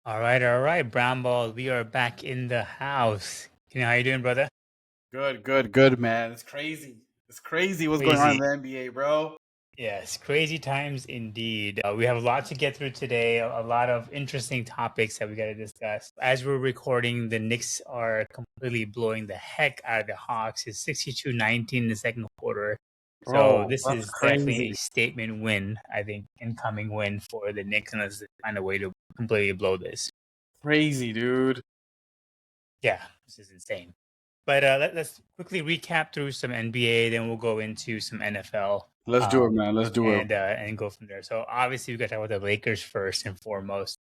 All right, Brown Ball. We are back in the house. How you doing, brother? Good, man. It's crazy. It's crazy what's going on in Crazy. the NBA, bro. Yes, crazy times indeed. We have a lot to get through today, a lot of interesting topics that we got to discuss. As we're recording, the Knicks are completely blowing the heck out of the Hawks. It's 62-19 in the second quarter. So Bro, this that's is definitely a crazy. statement win, I think, incoming win for the Knicks, unless they find a way to completely blow this. Crazy, dude. Yeah, this is insane. But let's quickly recap through some NBA, then we'll go into some NFL, Let's do it, man. Let's do it. and go from there. So obviously we got to talk about the Lakers first and foremost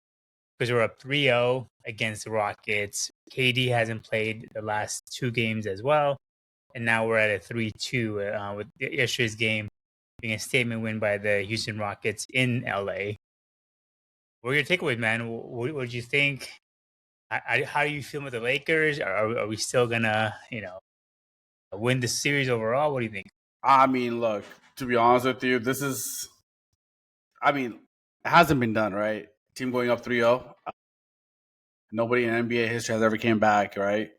because we're up 3-0 against the Rockets. KD hasn't played the last two games as well, and now we're at a 3-2 with yesterday's game being a statement win by the Houston Rockets in LA. What are your takeaways, man? What did you think? How do you feel with the Lakers? Are we still gonna, win the series overall? What do you think? I mean, look, to be honest with you, it hasn't been done, right? Team going up 3-0. Nobody in NBA history has ever came back, right?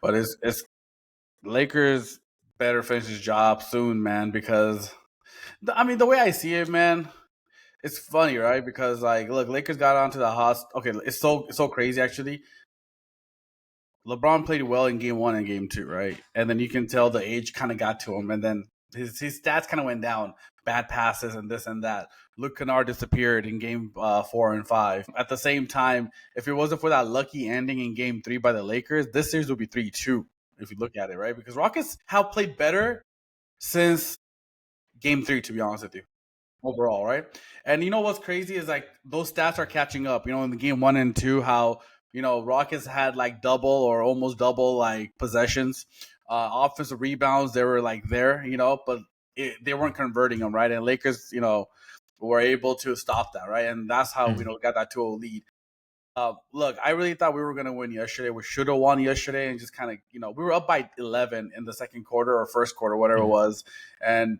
But it's Lakers better finish his job soon, man, because the way I see it, man, it's funny, right? Because like, look, Lakers got onto the hot. Okay, it's so crazy actually. LeBron played well in game one and game two, right? And then you can tell the age kind of got to him, and then his stats kind of went down. Bad passes and this and that. Luke Kennard disappeared in game 4 and 5. At the same time, if it wasn't for that lucky ending in game three by the Lakers, this series would be 3-2 if you look at it, right? Because Rockets have played better since game three, to be honest with you, overall, right? And you know what's crazy is like those stats are catching up. In the game one and two, how Rockets had like double or almost double like possessions, offensive rebounds. They were like there, but they weren't converting them, right? And Lakers, were able to stop that, right? And that's how Mm. got that 2-0 lead. Look, I really thought we were going to win yesterday. We should have won yesterday, and just kind of, we were up by 11 in the second quarter or first quarter, whatever it Mm. was, and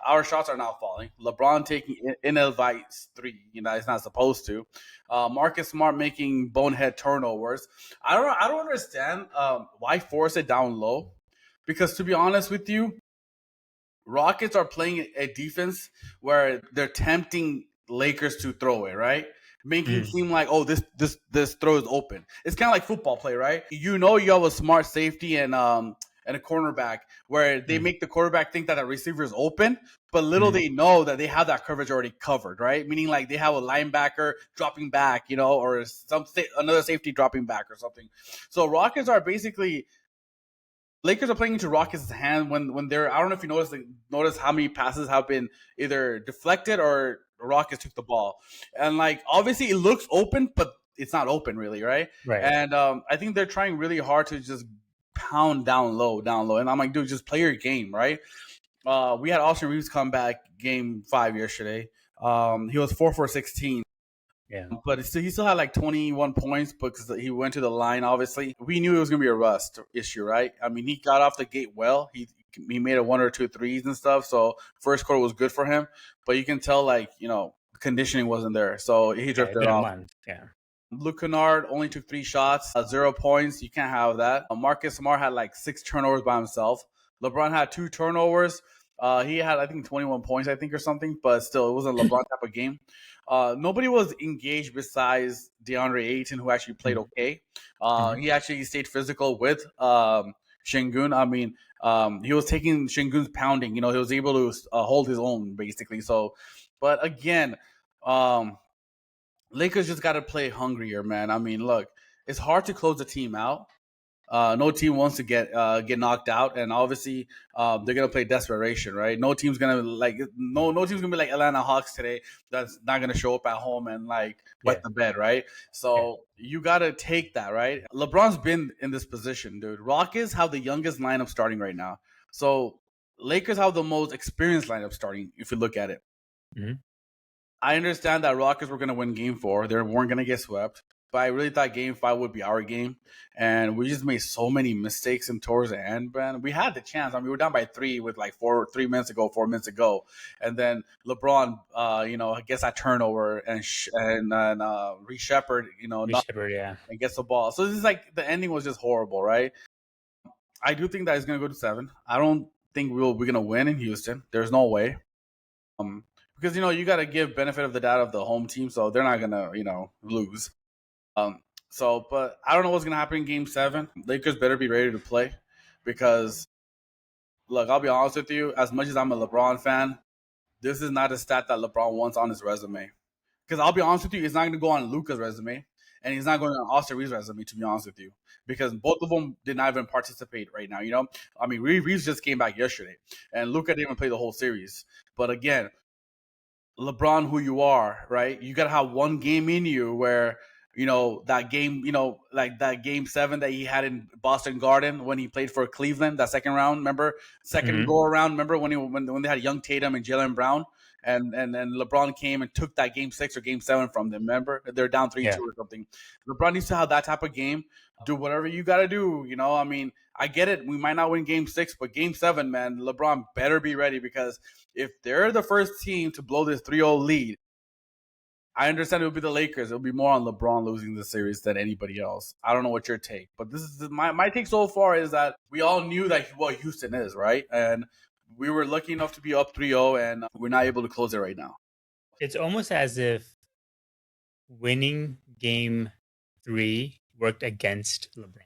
our shots are not falling. LeBron taking inadvice three, it's not supposed to. Marcus Smart making bonehead turnovers. I don't understand why force it down low, because to be honest with you, Rockets are playing a defense where they're tempting Lakers to throw it, right? Making it Mm. seem like, oh, this throw is open. It's kind of like football play, right? You have a smart safety and a cornerback where they Mm. make the quarterback think that the receiver is open, but little Mm. they know that they have that coverage already covered, right? Meaning like they have a linebacker dropping back, or another safety dropping back or something. So Rockets are basically Lakers are playing into Rockets' hand when they're. I don't know if you notice how many passes have been either deflected or Rockets took the ball, and like obviously it looks open, but it's not open really, right? Right. And I think they're trying really hard to just pound down low, and I'm like, dude, just play your game, right? We had Austin Reeves come back game 5 yesterday. He was 4 for 16. Yeah. But he still had like 21 points because he went to the line, obviously. We knew it was going to be a rust issue, right? I mean, he got off the gate well. He made a one or two threes and stuff. So first quarter was good for him. But you can tell, like, conditioning wasn't there. So he Yeah. It's drifted been a off. month. Yeah. Luke Kennard only took 3 shots, 0 points. You can't have that. Marcus Smart had like 6 turnovers by himself. LeBron had 2 turnovers. He had, I think, 21 points, I think, or something. But still, it wasn't a LeBron type of game. Nobody was engaged besides DeAndre Ayton, who actually played Mm. okay. Mm. He actually stayed physical with Şengün. I mean, he was taking Şengün's pounding. He was able to hold his own, basically. So, but again, Lakers just got to play hungrier, man. I mean, look, it's hard to close the team out. No team wants to get knocked out, and obviously they're gonna play desperation, right? No team's gonna be like Atlanta Hawks today. That's not gonna show up at home and like wet Yeah. the bed, right? Yeah. So you gotta take that, right? LeBron's been in this position, dude. Rockets have the youngest lineup starting right now, so Lakers have the most experienced lineup starting. If you look at it, Mm. I understand that Rockets were gonna win Game 4. They weren't gonna get swept. but I really thought Game 5 would be our game, and we just made so many mistakes in towards the end, man. We had the chance. I mean, we were down by 3 with like 4 minutes ago, and then LeBron, gets that turnover and Reece Shepard, Shepard, yeah. and gets the ball. So this is like the ending was just horrible, right? I do think that it's gonna go to 7. I don't think we're gonna win in Houston. There's no way. Because you got to give benefit of the doubt of the home team, so they're not gonna lose. But I don't know what's gonna happen in Game 7. Lakers better be ready to play, because look, I'll be honest with you. As much as I'm a LeBron fan, this is not a stat that LeBron wants on his resume. Because I'll be honest with you, it's not going to go on Luka's resume, and he's not going on Austin Reeves' resume, to be honest with you, because both of them did not even participate right now. I mean, Reeves just came back yesterday, and Luka didn't even play the whole series. But again, LeBron, who you are, right? You got to have one game in you where that game, like that Game 7 that he had in Boston Garden when he played for Cleveland, that second round. Remember, second go around. Remember when they had young Tatum and Jalen Brown, and LeBron came and took that Game 6 or Game 7 from them. Remember, they're down 3-2 or something. LeBron needs to have that type of game. Do whatever you got to do. I mean, I get it. We might not win Game 6, but Game 7, man, LeBron better be ready, because if they're the first team to blow this 3-0 lead, I understand it would be the Lakers. It'll be more on LeBron losing the series than anybody else. I don't know what your take, but this is my take so far is that we all knew that what Houston is, right? And we were lucky enough to be up 3-0, and we're not able to close it right now. It's almost as if winning Game 3 worked against LeBron,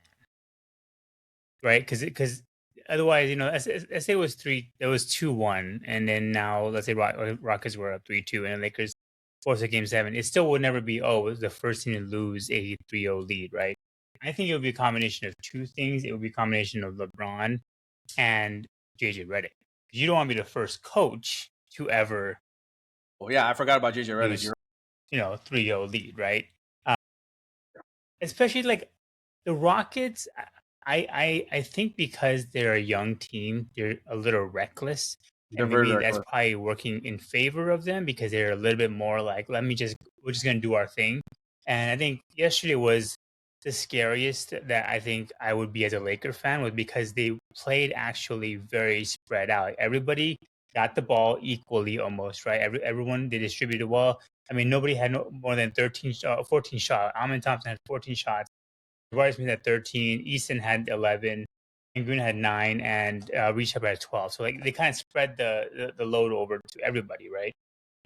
right? Because otherwise, let's say it was 2-1, and then now let's say Rockets were up 3-2, and the Lakers force a Game 7. It still would never be, it was the first team to lose a 3-0 lead, right? I think it would be a combination of two things. It would be a combination of LeBron and JJ Redick. You don't want to be the first coach to ever. Well, yeah, I forgot about JJ Redick. 3-0 lead, right? Especially like the Rockets. I think because they're a young team, they're a little reckless. And maybe that's probably working in favor of them, because they're a little bit more like, we're just going to do our thing. And I think yesterday was the scariest that I think I would be as a Laker fan, was because they played actually very spread out. Everybody got the ball equally almost, right? Everyone, they distributed well. I mean, nobody had more than 14 shots. Amin Thompson had 14 shots. Royce Smith had 13. Easton had 11. And Green had 9, and Reece Shepard had 12. So like they kind of spread the load over to everybody, right?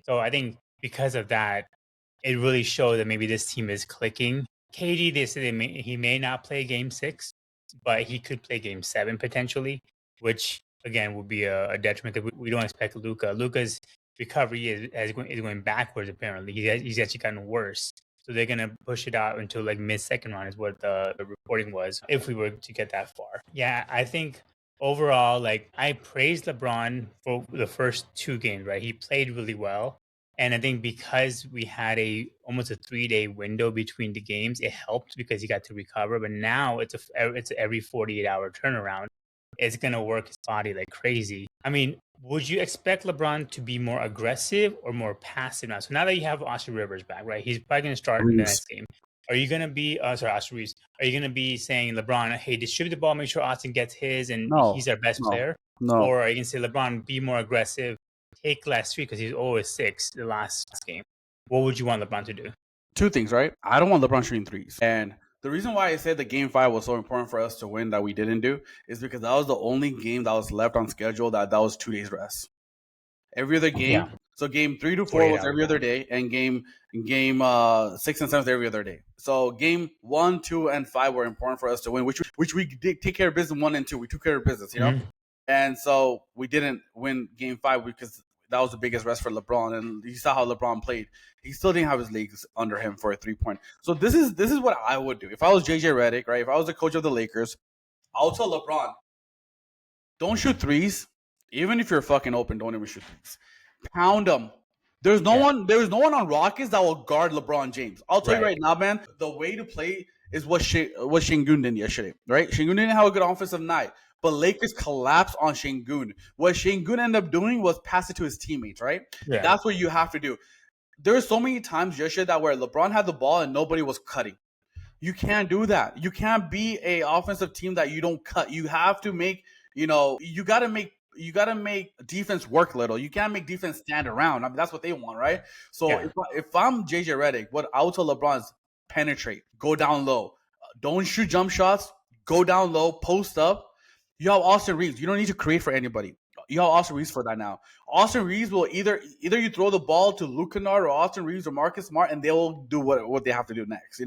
So I think because of that, it really showed that maybe this team is clicking. KD, they said he may not play Game 6, but he could play Game 7 potentially, which again would be a detriment, because we don't expect Luka. Luka's recovery is going backwards. Apparently, he's actually gotten worse. So they're going to push it out until like mid-second round is what the reporting was, if we were to get that far. Yeah, I think overall, like, I praised LeBron for the first 2 games, right? He played really well. And I think because we had almost a 3-day window between the games, it helped because he got to recover. But now it's every 48-hour turnaround. It's going to work his body like crazy. I mean, would you expect LeBron to be more aggressive or more passive now? So now that you have Austin Rivers back, right? He's probably going to start in the next game. Are you going to be, Austin Reeves, are you going to be saying, LeBron, hey, distribute the ball, make sure Austin gets his, and he's our best player? No. Or are you going to say, LeBron, be more aggressive, take last 3, because he's always 6 the last game? What would you want LeBron to do? 2 things, right? I don't want LeBron shooting 3s. And the reason why I said the Game 5 was so important for us to win that we didn't do is because that was the only game that was left on schedule that was 2 days rest. Every other game. Yeah. So Game 3 to 4 was every other day, and game 6 and 7 was every other day. So Game 1, 2, and 5 were important for us to win, which we did take care of business. 1 and 2, we took care of business, you know. And so we didn't win Game 5 because that was the biggest rest for LeBron, and you saw how LeBron played. He still didn't have his legs under him for a 3-point. So this is what I would do if I was JJ Redick, right? If I was the coach of the Lakers, I'll tell LeBron, don't shoot 3s. Even if you're fucking open, don't ever shoot 3s. Pound them. There's no one on Rockets that will guard LeBron James. I'll tell you right now, man. The way to play is what Şengün did yesterday, right? Şengün didn't have a good offensive night, but Lakers collapsed on Şengün. What Şengün ended up doing was pass it to his teammates, right? Yeah. That's what you have to do. There were so many times yesterday that where LeBron had the ball and nobody was cutting. You can't do that. You can't be a offensive team that you don't cut. You have to make, you gotta make defense work a little. You can't make defense stand around. I mean, that's what they want, right? So Yeah, if I'm JJ Redick, what I would tell LeBron is penetrate, go down low, don't shoot jump shots, go down low, post up. You have Austin Reeves. You don't need to create for anybody. You have Austin Reeves for that now. Austin Reeves will either you throw the ball to Luke Kennard or Austin Reeves or Marcus Smart, and they will do what they have to do next.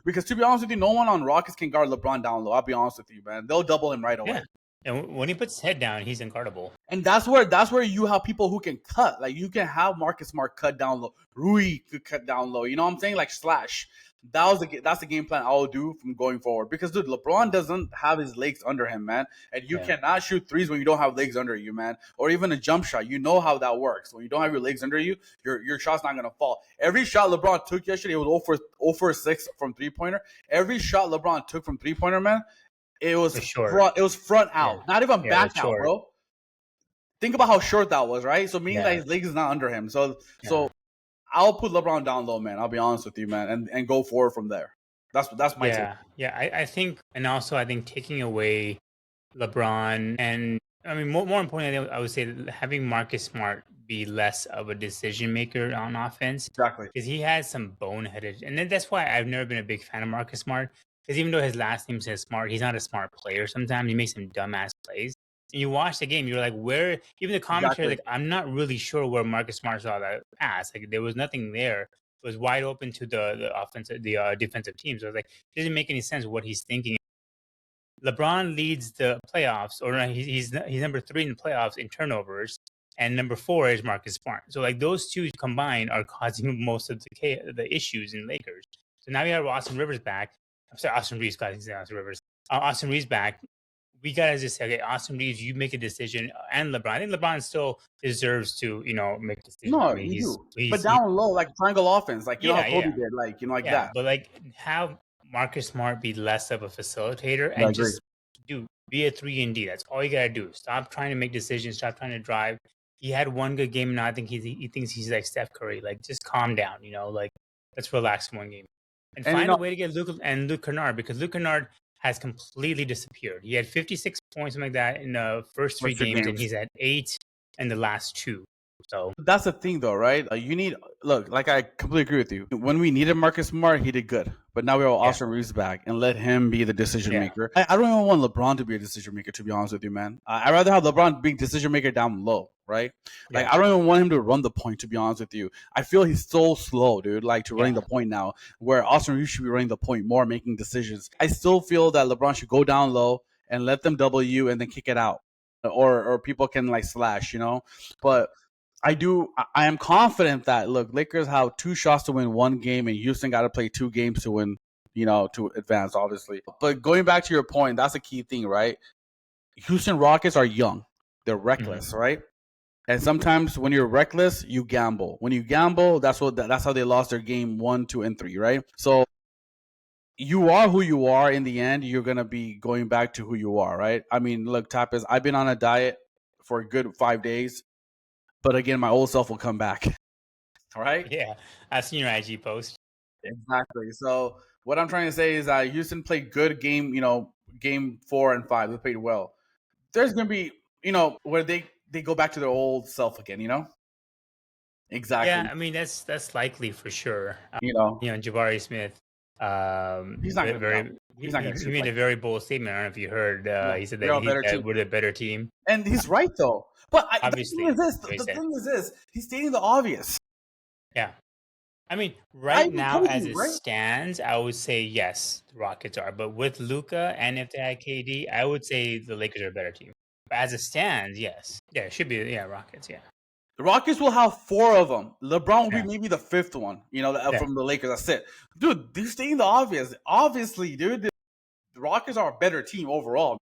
Because to be honest with you, no one on Rockets can guard LeBron down low. I'll be honest with you, man. They'll double him right away. yeah. And when he puts his head down, he's unguardable. And that's where you have people who can cut. Like you can have Marcus Smart cut down low. Rui could cut down low. You know what I'm saying? Like slash. That's the game plan I will do from going forward. Because dude, LeBron doesn't have his legs under him, man. And you cannot shoot threes when you don't have legs under you, man. Or even a jump shot. You know how that works. When you don't have your legs under you, your shot's not gonna fall. Every shot LeBron took yesterday, it was 0 for 6 from 3-pointer. Every shot LeBron took from 3-pointer, man, it was front. It was front out, not even back out, bro. Think about how short that was, right? So meaning that his legs is not under him. So I'll put LeBron down low, man. I'll be honest with you, man, and go forward from there. That's my take. Yeah. I think, and also I think taking away LeBron, and I mean more importantly, I would say having Marcus Smart be less of a decision maker on offense. Exactly. Because he has some boneheaded, and then that's why I've never been a big fan of Marcus Smart. Because even though his last name says Smart, he's not a smart player. Sometimes he makes some dumbass plays. And you watch the game, you're like, where? Even the commentary, like, I'm not really sure where Marcus Smart saw that pass. Like, there was nothing there. It was wide open to the offensive, the defensive team. So I was like, it doesn't make any sense what he's thinking. LeBron leads the playoffs, or he's number 3 in the playoffs in turnovers, and number 4 is Marcus Smart. So like those two combined are causing most of the issues in Lakers. So now we have Austin Rivers back. I'm sorry, Austin Reeves. God, he's Austin Rivers. Austin Reeves back. We gotta just say, okay, Austin Reeves, you make a decision, and LeBron. I think LeBron still deserves to, make decisions. No, but down low, like triangle offense, like how Kobe did, like that. But like have Marcus Smart be less of a facilitator and just be a 3-and-D. That's all you gotta do. Stop trying to make decisions. Stop trying to drive. He had one good game, and now I think he thinks he's like Steph Curry. Like just calm down, like let's relax one game and find a way to get Luke Kennard, because Luke Kennard has completely disappeared. He had 56 points, something like that, in the first 3 games, and he's at 8 in the last 2. So that's the thing, though, right? You need like I completely agree with you. When we needed Marcus Smart, he did good. But now we have Austin Reeves back, and let him be the decision maker. I don't even want LeBron to be a decision maker, to be honest with you, man. I'd rather have LeBron being decision maker down low, right? Like I don't even want him to run the point, to be honest with you. I feel he's so slow, dude, like to running the point now, where Austin Reeves should be running the point more, making decisions. I still feel that LeBron should go down low and let them double you and then kick it out. Or people can like slash, But I am confident that Lakers have 2 shots to win 1 game, and Houston got to play 2 games to win, to advance, obviously. But going back to your point, that's a key thing, right? Houston Rockets are young, they're reckless, right? And sometimes when you're reckless, you gamble. When you gamble, that's how they lost their game 1, 2, and 3, right? So you are who you are. In the end, you're gonna be going back to who you are, right? I mean, look, Tapas, I've been on a diet for a good 5 days. But again, my old self will come back. All right? Yeah. I've seen your IG post. Exactly. So what I'm trying to say is that Houston played good game, game 4 and 5. They played well. There's going to be, where they go back to their old self again, Exactly. Yeah, I mean, that's likely for sure. Jabari Smith, he's not he made a very bold statement. I don't know if you heard. He said that we're the better team. And he's right, though. But obviously, the thing is this: he's stating the obvious. Yeah, I mean, right now as it stands, I would say yes, the Rockets are. But with Luka and if they had KD, I would say the Lakers are a better team. But as it stands, yes, it should be Rockets. Yeah, the Rockets will have 4 of them. LeBron will be maybe the 5th one. From the Lakers. That's it, dude. They're stating the obvious. Obviously, dude, the Rockets are a better team overall.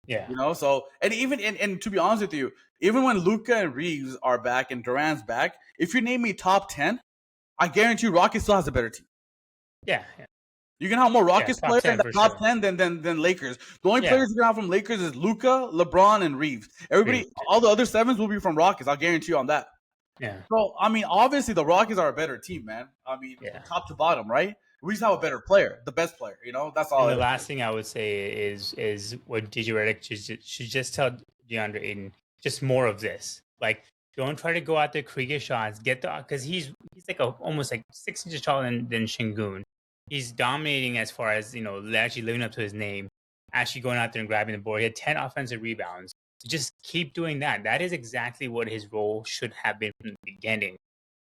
Yeah. So and even and to be honest with you, even when Luka and Reeves are back and Duren's back, if you name me top 10, I guarantee you Rockets still has a better team. Yeah. You can have more Rockets players in the top 10 than Lakers. The only players you can have from Lakers is Luka, LeBron, and Reeves. All the other 7s will be from Rockets. I'll guarantee you on that. Yeah. So I mean, obviously the Rockets are a better team, man. I mean, top to bottom, right? We just have a better player, the best player. You know, that's all. And the It last is. thing I would say is what DJ Redick should just tell DeAndre Ayton just more of this. Like, don't try to go out there, create shots, get the because he's like almost like 6 inches taller than Shingun. He's dominating as far as actually living up to his name, actually going out there and grabbing the board. He had 10 offensive rebounds. So just keep doing that. That is exactly what his role should have been from the beginning.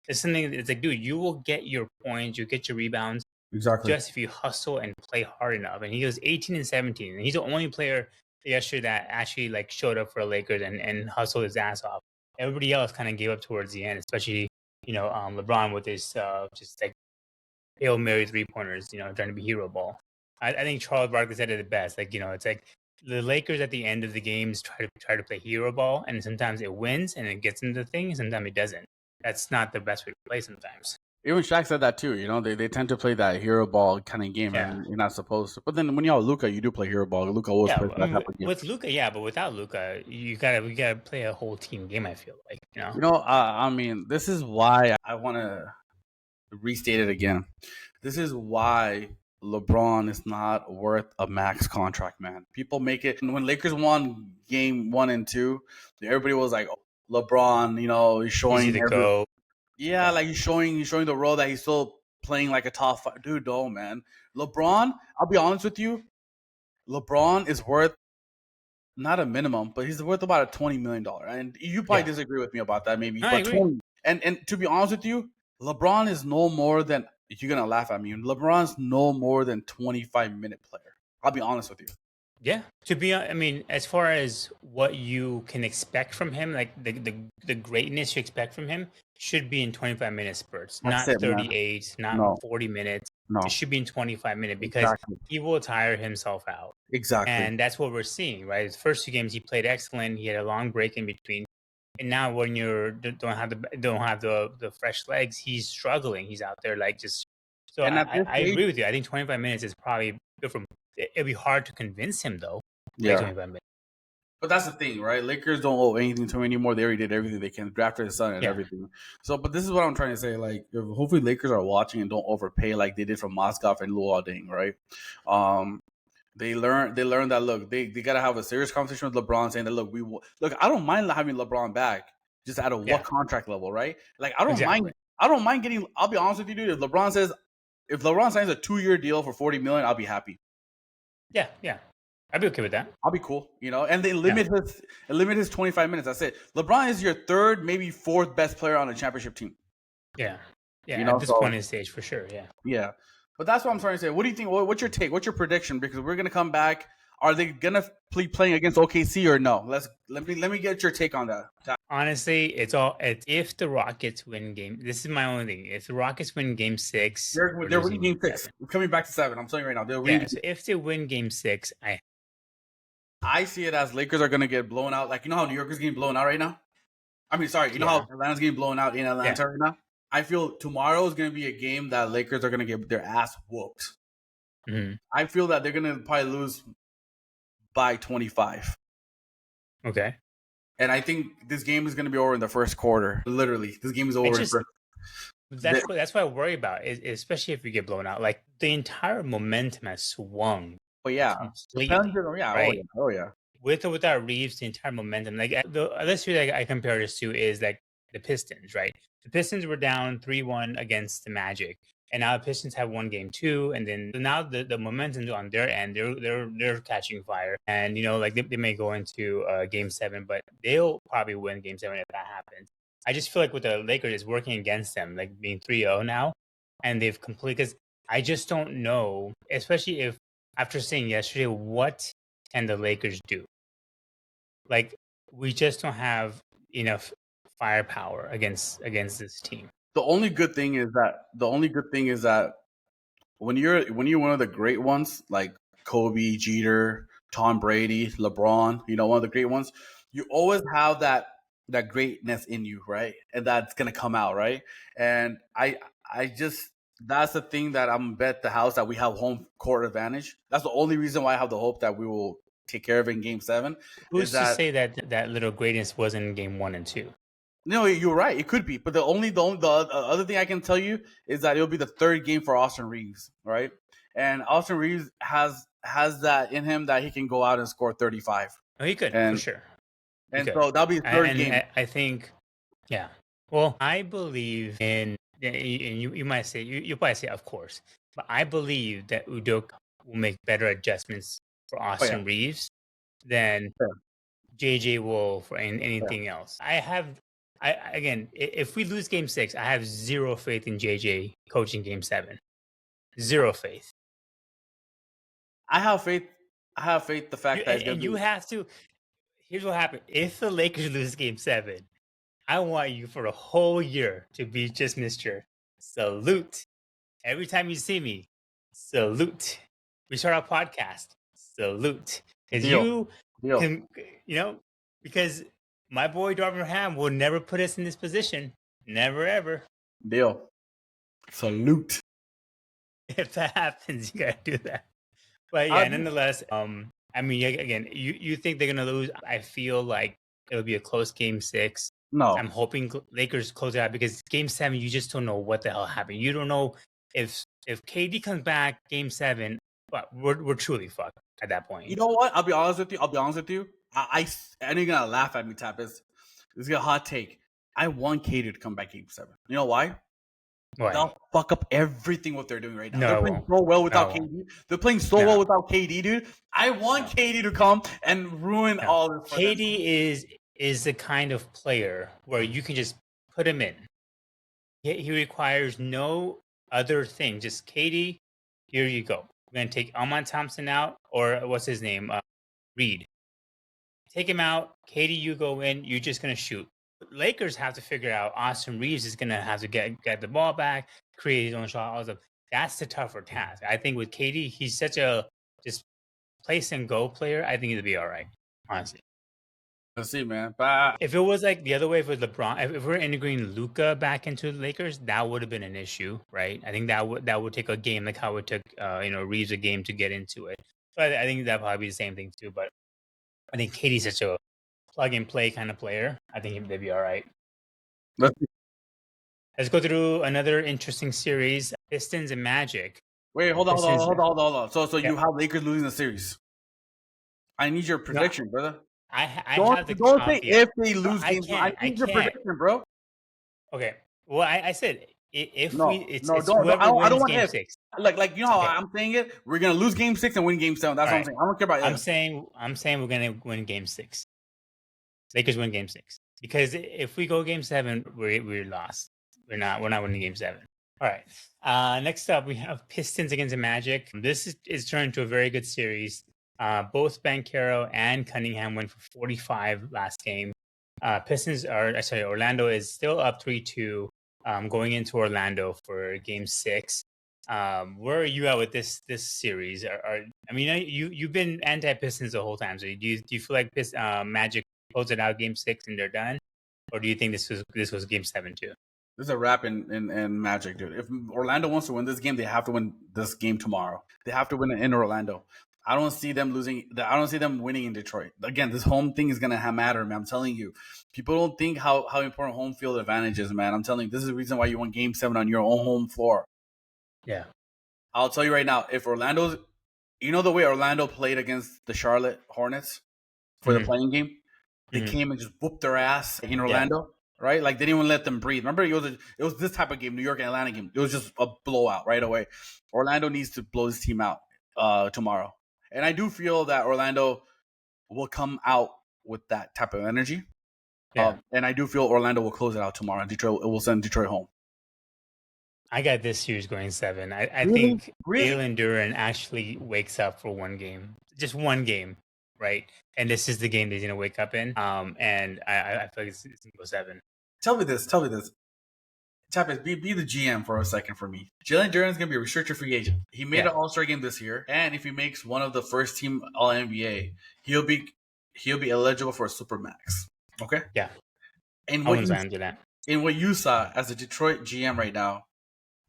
It's something. It's like, dude, you will get your points, you get your rebounds Exactly. just if you hustle and play hard enough. And he was 18 and 17. And he's the only player yesterday that actually like showed up for the Lakers and hustled his ass off. Everybody else kind of gave up towards the end, especially LeBron with his just like Hail Mary 3-pointers, trying to be hero ball. I think Charles Barkley said it the best. Like, it's like the Lakers at the end of the games try to play hero ball, and sometimes it wins and it gets into the thing, and sometimes it doesn't. That's not the best way to play sometimes. Even Shaq said that too. You know, they tend to play that hero ball kind of game, Yeah. and you're not supposed to. But then when you have Luka, you do play hero ball. Luka always plays that type of game. With Luka, yeah, but without Luka, we gotta play a whole team game. I feel like You know, I mean, this is why I want to restate it again. This is why LeBron is not worth a max contract, man. People make it when Lakers won game 1 and 2. Everybody was like, oh, LeBron, he's showing easy to go. Yeah, like he's showing the role that he's still playing like a top 5 dude. No, man. LeBron, I'll be honest with you. LeBron is worth not a minimum, but he's worth about a $20 million. And you probably disagree with me about that, maybe. I But agree. 20, and to be honest with you, LeBron is no more than you're gonna laugh at me. LeBron's no more than 25-minute player. I'll be honest with you. Yeah, I mean, as far as what you can expect from him, like the greatness you expect from him should be in 25-minute spurts, That's not it, man. 38, not No. 40 minutes. No. It should be in 25 minutes because he will tire himself out. Exactly. And that's what we're seeing, right? His first 2 games he played excellent. He had a long break in between. And now when you don't have the fresh legs, he's struggling. He's out there like just so And I agree with you. I think 25 minutes is probably good from it'd be hard to convince him though. Yeah. 25 minutes. But that's the thing, right? Lakers don't owe anything to him anymore. They already did everything they can, drafted his son and everything. So, but this is what I'm trying to say. Like, hopefully Lakers are watching and don't overpay like they did from Mozgov and Luol Deng, right? They learned that look, they gotta have a serious conversation with LeBron, saying that look, I don't mind having LeBron back, just at what contract level, right? Like, I don't mind getting. I'll be honest with you, dude. If LeBron signs a 2-year deal for $40 million, I'll be happy. Yeah. I'd be okay with that. I'll be cool, and they limit his 25 minutes. That's it. LeBron is your 3rd, maybe 4th best player on a championship team. Yeah. At this point in the stage, for sure. Yeah. But that's what I'm trying to say. What do you think? What's your take? What's your prediction? Because we're gonna come back. Are they gonna be playing against OKC or no? Let me get your take on that. Honestly, it's if the Rockets win game. This is my only thing. If the Rockets win game 6, they're winning game 6. We're coming back to 7. I'm telling you right now. They're winning. So if they win game 6, I see it as Lakers are gonna get blown out. Like, how New York is getting blown out right now. I mean, sorry, how Atlanta's getting blown out in Atlanta right now. I feel tomorrow is going to be a game that Lakers are going to get their ass whooped. Mm-hmm. I feel that they're going to probably lose by 25. Okay. And I think this game is going to be over in the first quarter. Literally, this game is over. That's what I worry about, especially if we get blown out. Like, the entire momentum has swung. Oh, yeah. Completely, right? Oh, yeah. With or without Reeves, the entire momentum. Like, the other series I compare this to is like the Pistons, right? The Pistons were down 3-1 against the Magic, and now the Pistons have won game 2, and then now the momentum's on their end. They're catching fire, and like they may go into game 7, but they'll probably win game 7 if that happens. I just feel like with the Lakers, it's working against them, like being 3-0 now, and they've completely. Because I just don't know, especially if after seeing yesterday, what can the Lakers do? Like, we just don't have enough firepower against this team. The only good thing is that when you're one of the great ones like Kobe, Jeter, Tom Brady, LeBron, one of the great ones, you always have that greatness in you, right? And that's gonna come out, right? And I just that's the thing that I'm bet the house that we have home court advantage. That's the only reason why I have the hope that we will take care of it in game 7. Who's to say that little greatness wasn't in game 1 and 2? No, you're right. It could be, but the other thing I can tell you is that it'll be the third game for Austin Reeves, right? And Austin Reeves has that in him that he can go out and score 35, Oh, he could for and sure. He and could. so that'll be his third game. I think, yeah. Well, I believe in, and you might say you probably say of course, but I believe that Udoka will make better adjustments for Oh yeah, Austin Reeves than fair, JJ will for fair. anything else. Again, if we lose Game 6, I have zero faith in JJ coaching Game 7. Zero faith. I have faith. I have faith. The fact that he's gonna And you be. have to. Here's what happened. If the Lakers lose Game 7, I want you for a whole year to be just Mr. Salute. Every time you see me, salute. We start our podcast, salute. Because Deal. can, because my boy Darvin Ham will never put us in this position. Never, ever. Deal. Salute. If that happens, you got to do that. But yeah, nonetheless, I mean, again, you think they're going to lose. I feel like it'll be a close Game 6. No. I'm hoping Lakers close it out because Game 7, you just don't know what the hell happened. You don't know if KD comes back Game 7, but we're truly fucked at that point. You know what? I'll be honest with you. I know you're gonna laugh at me, Tapas. This is a hot take. I want KD to come back Game 7. You know why? They'll fuck up everything what they're doing right now. No, they're playing so well without KD. They're playing so well without KD, dude. I want KD to come and ruin all this. KD is the kind of player where you can just put him in. He requires no other thing. Just KD, here you go. We're going to take Almon Thompson out, or what's his name? Reed. Take him out. KD, you go in. You're just going to shoot. Lakers have to figure out Austin Reeves is going to have to get the ball back, create his own shot. All stuff. That's the tougher task. I think with KD, he's such a just place and go player. I think he'll be all right, honestly. Let's see, man. But if it was like the other way for LeBron, if we're integrating Luka back into the Lakers, that would have been an issue, right? I think that would take a game like how it took Reeves a game to get into it. So I think that probably be the same thing too. But I think KD's such a plug and play kind of player. I think they'd be all right. Let's go through another interesting series: Pistons and Magic. Wait, hold on. So you have Lakers losing the series. I need your prediction, brother. I have the don't say if they lose games. I need your prediction, bro. Okay. Well, I said if no, we it's I don't want Game if. 6. Like you know how I'm saying it. We're gonna lose Game 6 and win Game 7. That's what I'm saying. I don't care about it. I'm saying we're gonna win Game 6. Lakers win Game 6 because if we go Game 7, we're lost. We're not winning Game 7. All right. Next up, we have Pistons against the Magic. This is turned into a very good series. Both Banchero and Cunningham went for 45 last game. Orlando is still up 3-2 going into Orlando for Game 6. Where are you at with this series? You've been anti-Pistons the whole time. So do you feel like Magic close it out Game 6 and they're done, or do you think this was Game 7 too? This is a wrap in Magic, dude. If Orlando wants to win this game, they have to win this game tomorrow. They have to win it in Orlando. I don't see them losing. I don't see them winning in Detroit. Again, this home thing is gonna matter, man. I'm telling you, people don't think how important home field advantage is, man. I'm telling you, this is the reason why you won Game 7 on your own home floor. Yeah, I'll tell you right now. If Orlando's, the way Orlando played against the Charlotte Hornets for the playing game, they came and just whooped their ass in Orlando. Right? Like, they didn't even let them breathe. Remember, it was this type of game, New York and Atlanta game. It was just a blowout right away. Orlando needs to blow this team out tomorrow. And I do feel that Orlando will come out with that type of energy. Yeah. And I do feel Orlando will close it out tomorrow. And Detroit will send Detroit home. I got this series going 7. I Really? think Jalen Duren actually wakes up for one game. Just one game, right? And this is the game that he's going to wake up in. And I feel like it's going to go 7. Tell me this. Tappas, be the GM for a second for me. Jalen Duren is going to be a restricted free agent. He made an All-Star game this year, and if he makes one of the first team All-NBA, he'll be eligible for a Supermax. Okay? Yeah. And what you saw as a Detroit GM right now,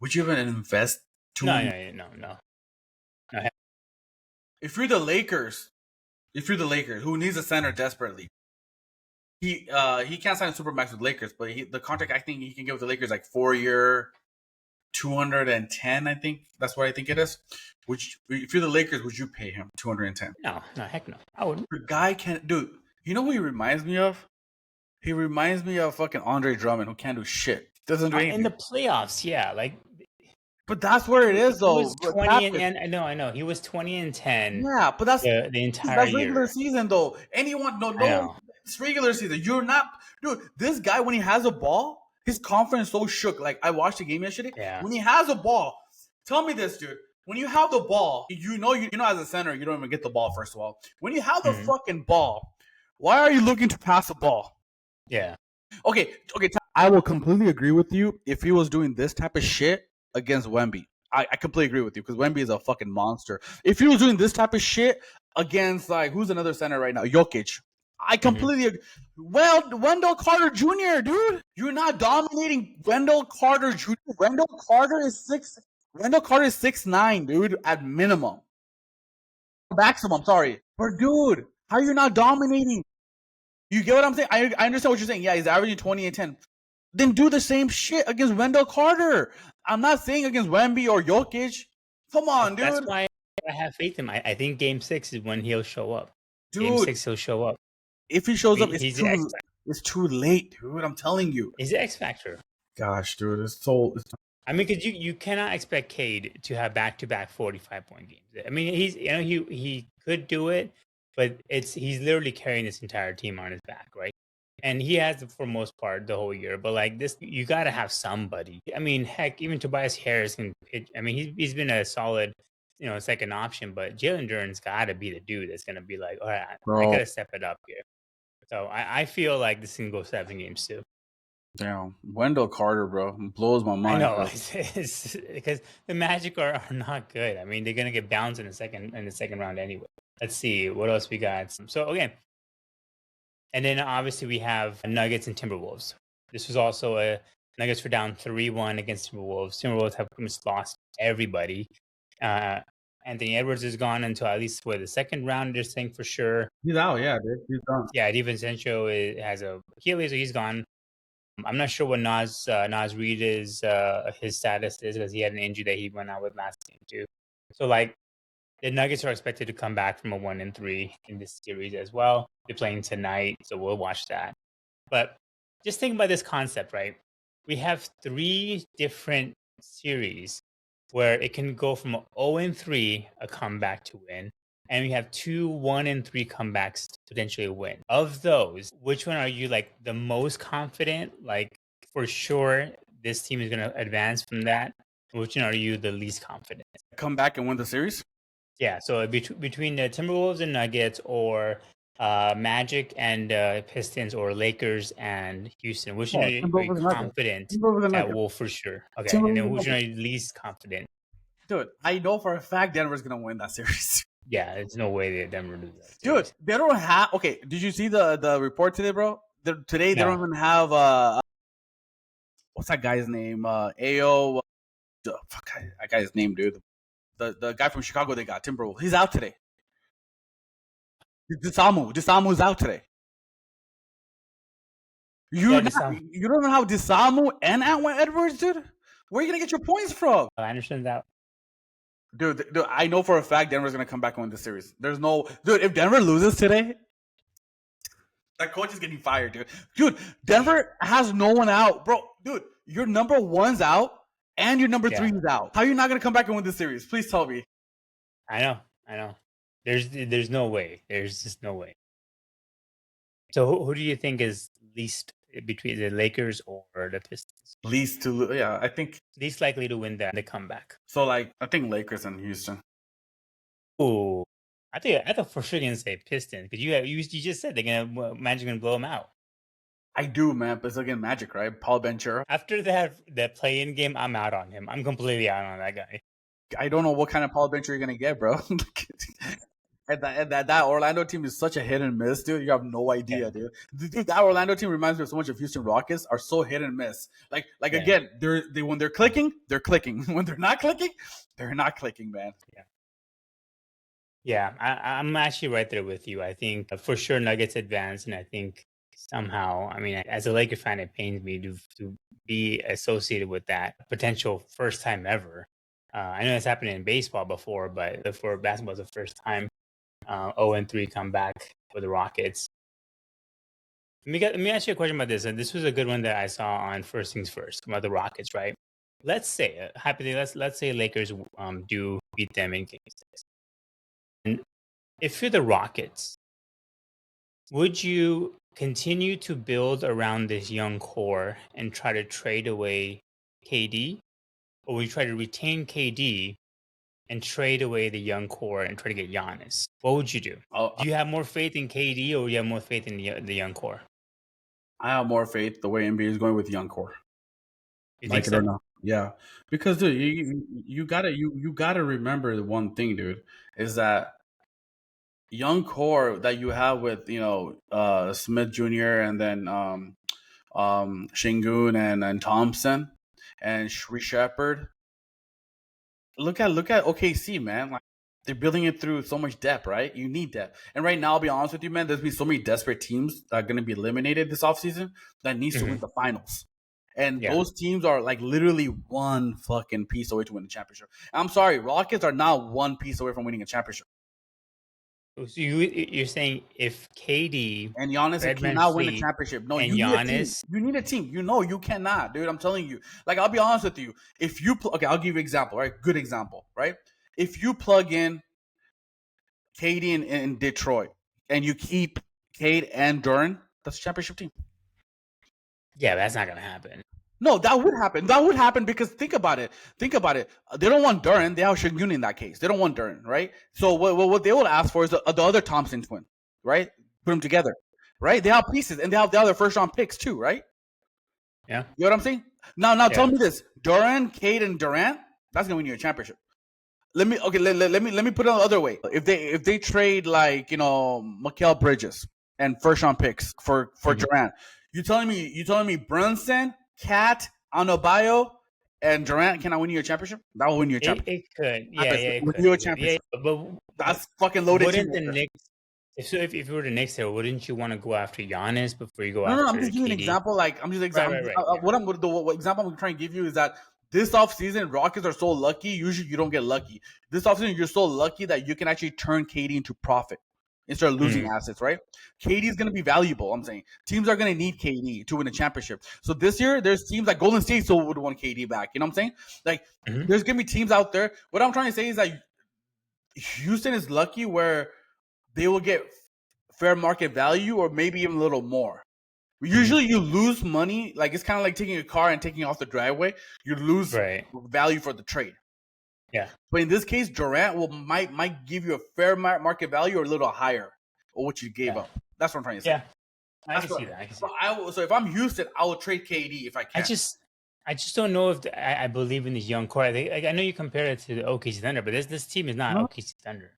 would you even invest No. If you're the Lakers, who needs a center desperately, he can't sign a supermax with Lakers, but the contract I think he can get with the Lakers like 4-year, 210. I think that's what I think it is. Which if you're the Lakers, would you pay him 210? No, heck no, I wouldn't. The guy can't, dude. You know who he reminds me of? He reminds me of fucking Andre Drummond, who can't do shit. Doesn't do anything In the playoffs. Yeah, like. But that's where it is, though. He was 20 and I know he was 20 and 10. Yeah, but that's the entire that's year. regular season, though. Anyone, no, it's regular season. You're not, dude. This guy, when he has a ball, his confidence is so shook. Like I watched the game yesterday. Yeah. When he has a ball, tell me this, dude. When you have the ball, you know, as a center, you don't even get the ball. First of all, when you have the fucking ball, why are you looking to pass the ball? Yeah. Okay. I will completely agree with you if he was doing this type of shit against Wemby. I completely agree with you because Wemby is a fucking monster. If he was doing this type of shit against, like, who's another center right now? Jokic. I completely agree. Well, Wendell Carter Jr., dude. You're not dominating Wendell Carter Jr. Wendell Carter is 6'9", dude, at minimum. Maximum, sorry. But, dude, how are you not dominating? You get what I'm saying? I understand what you're saying. Yeah, he's averaging 20 and 10. Then do the same shit against Wendell Carter. I'm not saying against Wemby or Jokic. Come on, dude. That's why I have faith in him. I think Game 6 is when he'll show up. Dude, Game 6, he'll show up. If he shows up, it's too late, dude. I'm telling you. He's the X factor. Gosh, dude, it's so. I mean, because you cannot expect Cade to have back-to-back 45-point games. I mean, he could do it, but he's literally carrying this entire team on his back, right? And he has for most part the whole year. But like this, you got to have somebody. I mean, heck, even Tobias Harris can pitch. I mean, he's been a solid, second option. But Jalen Duren's got to be the dude that's going to be like, all right, I got to step it up here. So I feel like this can go 7 games too. Damn, Wendell Carter, bro, blows my mind. I know, it's because the Magic are not good. I mean, they're going to get bounced in the second round anyway. Let's see what else we got. So again. And then obviously we have Nuggets and Timberwolves. This was also Nuggets were down 3-1 against Timberwolves. Timberwolves have pretty much lost everybody. Anthony Edwards is gone until at least the second round. They're saying for sure. He's out, yeah, dude. He's gone. Yeah, DiVincenzo has a Achilles, so he's gone. I'm not sure what Naz Reid is his status is because he had an injury that he went out with last game too. So like. The Nuggets are expected to come back from a 1-3 in this series as well. They're playing tonight, so we'll watch that. But just think about this concept, right? We have 3 different series where it can go from 0-3, a comeback to win, and we have 2 1-3 comebacks to potentially win. Of those, which one are you like the most confident? Like for sure, this team is going to advance from that. Which one are you the least confident? Come back and win the series? Yeah, so between the Timberwolves and Nuggets, or Magic and Pistons, or Lakers and Houston, which are you confident that will for sure? Okay, and then which are you least confident? Dude, I know for a fact Denver's gonna win that series. Yeah, there's no way that Denver loses that series. Dude, they don't have. Okay, did you see the report today, bro? They don't even have. What's that guy's name? Ao. Fuck, I got his name, dude. The guy from Chicago they got, Timberwolves. He's out today. Disamu's out today. You don't even have Disamu and Antwan Edwards, dude? Where are you going to get your points from? I understand that. Dude, I know for a fact Denver's going to come back and win the series. There's no... Dude, if Denver loses today, that coach is getting fired, dude. Dude, Denver has no one out. Bro, dude, your number 1's out. And your number 3 is out. How are you not going to come back and win this series? Please tell me. I know. There's no way. There's just no way. So who do you think is least between the Lakers or the Pistons? I think least likely to win the comeback. So I think Lakers and Houston. Oh, I thought for sure you're gonna say Pistons because you just said Magic gonna blow them out. I do, man, but it's again Magic, right? Paul Ventura. After that play-in game, I'm out on him. I'm completely out on that guy. I don't know what kind of Paul Ventura you're gonna get, bro. and that Orlando team is such a hit and miss, dude. You have no idea, dude. Dude, that Orlando team reminds me of so much of Houston Rockets. Are so hit and miss. Again, when they're clicking, they're clicking. When they're not clicking, they're not clicking, man. Yeah, I'm actually right there with you. I think for sure Nuggets advance, and I think somehow. I mean, as a Laker fan, it pains me to be associated with that potential first time ever. I know it's happened in baseball before, but for basketball, it's the first time 0-3 comeback for the Rockets. Let me ask you a question about this. And this was a good one that I saw on First Things First about the Rockets, right? Let's say, hypothetically, let's say Lakers do beat them in Game 6. And if you're the Rockets, would you continue to build around this young core and try to trade away KD? Or would you try to retain KD and trade away the young core and try to get Giannis? What would you do? Do you have more faith in KD or do you have more faith in the young core? I have more faith the way NBA is going with young core. You Like think it so? or not. Yeah. Because dude, you gotta remember the one thing, dude, is that young core that you have with, Smith Jr. and then Shingun and Thompson and Shree Shepard. Look at OKC, man. Like they're building it through so much depth, right? You need depth. And right now, I'll be honest with you, man, there's been so many desperate teams that are gonna be eliminated this offseason that needs to win the finals. And Yeah. those teams are like literally one fucking piece away to win the championship. I'm sorry, Rockets are not one piece away from winning a championship. So you're saying if KD, And Giannis Fred cannot win a VanVleet, championship. No, and you need a team. Giannis, You need a team. You know you cannot, dude. I'm telling you. Like, I'll be honest with you. If you okay, I'll give you an example, right? Good example, right? If you plug in KD in Detroit and you keep Cade and Duren, that's a championship team. yeah, that's not gonna happen. No, that would happen. That would happen because think about it. Think about it. They don't want Duren. They have Shingun in that case. They don't want Duren, right? So what they would ask for is the other Thompson twin, right? Put them together, right? They have pieces and they have the other first round picks too, right? Yeah. You know what I'm saying? Now tell me this: Duren, Cade, and Durant. That's gonna win you a championship. Let me put it another way. If they trade like Mikal Bridges and first round picks for Durant, you telling me Brunson, Cat, Anubayo, and Durant cannot win you a championship? That will win you a championship. It could. Yeah, it win could. you a championship. Yeah, but That's fucking loaded. Wouldn't the Knicks? If you were the Knicks there, wouldn't you want to go after Giannis before you go after? No, I'm just giving an example. Like I'm just example. Right. What example I'm trying to give you is that this offseason, Rockets are so lucky. Usually, you don't get lucky. This offseason, you're so lucky that you can actually turn KD into profit instead of losing assets, right? KD is going to be valuable. I'm saying teams are going to need KD to win a championship. So this year, there's teams like Golden State still would want KD back. You know what I'm saying? Like there's going to be teams out there. What I'm trying to say is that Houston is lucky where they will get fair market value or maybe even a little more. Usually you lose money. Like it's kind of like taking a car and taking it off the driveway. You lose value for the trade. Yeah. But in this case, Durant might give you a fair market value or a little higher or what you gave up. That's what I'm trying to say. Yeah. I can see that. So if I'm Houston, I will trade KD if I can. I just don't know if I believe in this young core. I know you compare it to the OKC Thunder, but this team is not OKC Thunder.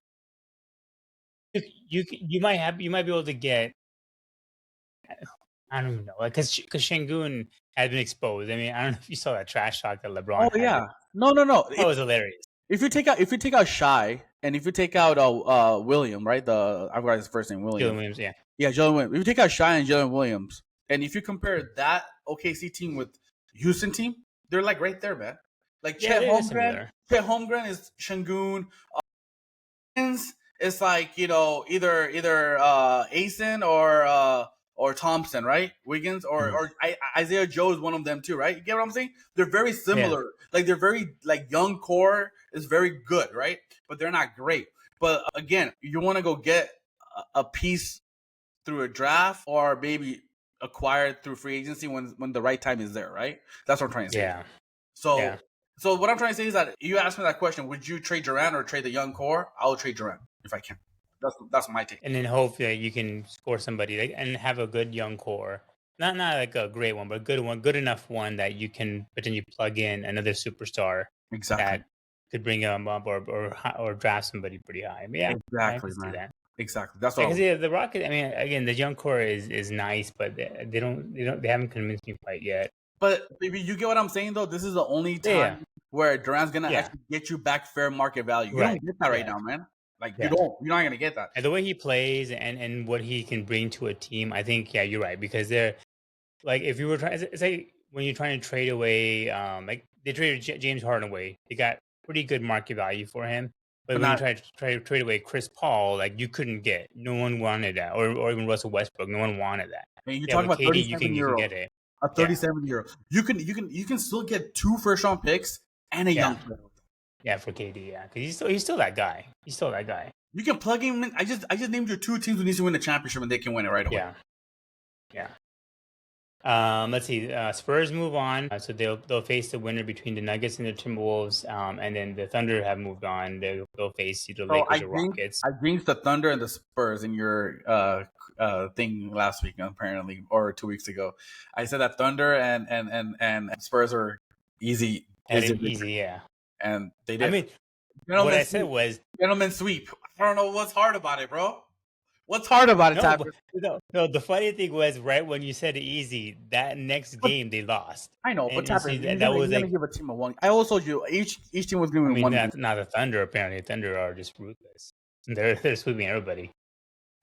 You might be able to get. I don't even know, because Şengün had been exposed. I mean, I don't know if you saw that trash talk that LeBron. Oh yeah, no. That was hilarious. If you take out Shy and if you take out William, right? I forgot his first name, William. Jalen Williams, yeah. Yeah, Jalen Williams. If you take out Shy and Jalen Williams, and if you compare that OKC team with Houston team, they're like right there, man. Like Chet Holmgren is Şengün. It's like either Asen or Thompson, right? Wiggins or Isaiah Joe is one of them too, right? You get what I'm saying? They're very similar. Yeah. Like they're very like young core is very good, right? But they're not great. But again, you want to go get a piece through a draft or maybe acquired through free agency when the right time is there, right? That's what I'm trying to say. Yeah. So what I'm trying to say is that you asked me that question: would you trade Durant or trade the young core? I will trade Durant if I can. That's my take. And then hope that you can score somebody and have a good young core. Not like a great one, but a good one, good enough one that you can potentially plug in another superstar. Exactly. That could bring them up or draft somebody pretty high. But yeah, exactly, man. That. Exactly. That's all. Because the Rockets. I mean, again, the young core is nice, but they haven't convinced me quite yet. But maybe you get what I'm saying, though. This is the only time where Durant's gonna actually get you back fair market value. You don't get that right now, man. Like Yeah. you're not gonna get that. And the way he plays and what he can bring to a team, I think, yeah, you're right. Because they're like, if you were trying, it's like when you're trying to trade away, like they traded James Harden away, they got pretty good market value for him. But But when you not. try to trade away Chris Paul, like you couldn't get, no one wanted that, or even Russell Westbrook, no one wanted that. I mean, you're Yeah, talking with about KD, 37 you can euro, get it. a Yeah, 37 euro. You can still get 2 first round picks and a yeah, young player. yeah, for KD, yeah, because he's still that guy. He's still that guy. You can plug him in. I just named you 2 teams who needs to win the championship and they can win it right away. Yeah, yeah. Let's see. Spurs move on, so they'll face the winner between the Nuggets and the Timberwolves, and then the Thunder have moved on. They'll face either So Lakers or Rockets. I think the Thunder and the Spurs in your thing last week apparently, or 2 weeks ago. I said that Thunder and Spurs are easy, Easy, yeah. and they I did. mean, what Gentlemen I said was gentlemen sweep. I don't know what's hard about it, bro. What's hard about it, no, Tapper? no. The funny thing was, right when you said easy, that next game they lost. I know, but Tapper, See, you're that gonna, was you're gonna like, give a team a one. I also told you each team was gonna I win mean, one game. not the Thunder. Apparently, Thunder are just ruthless. They're sweeping everybody.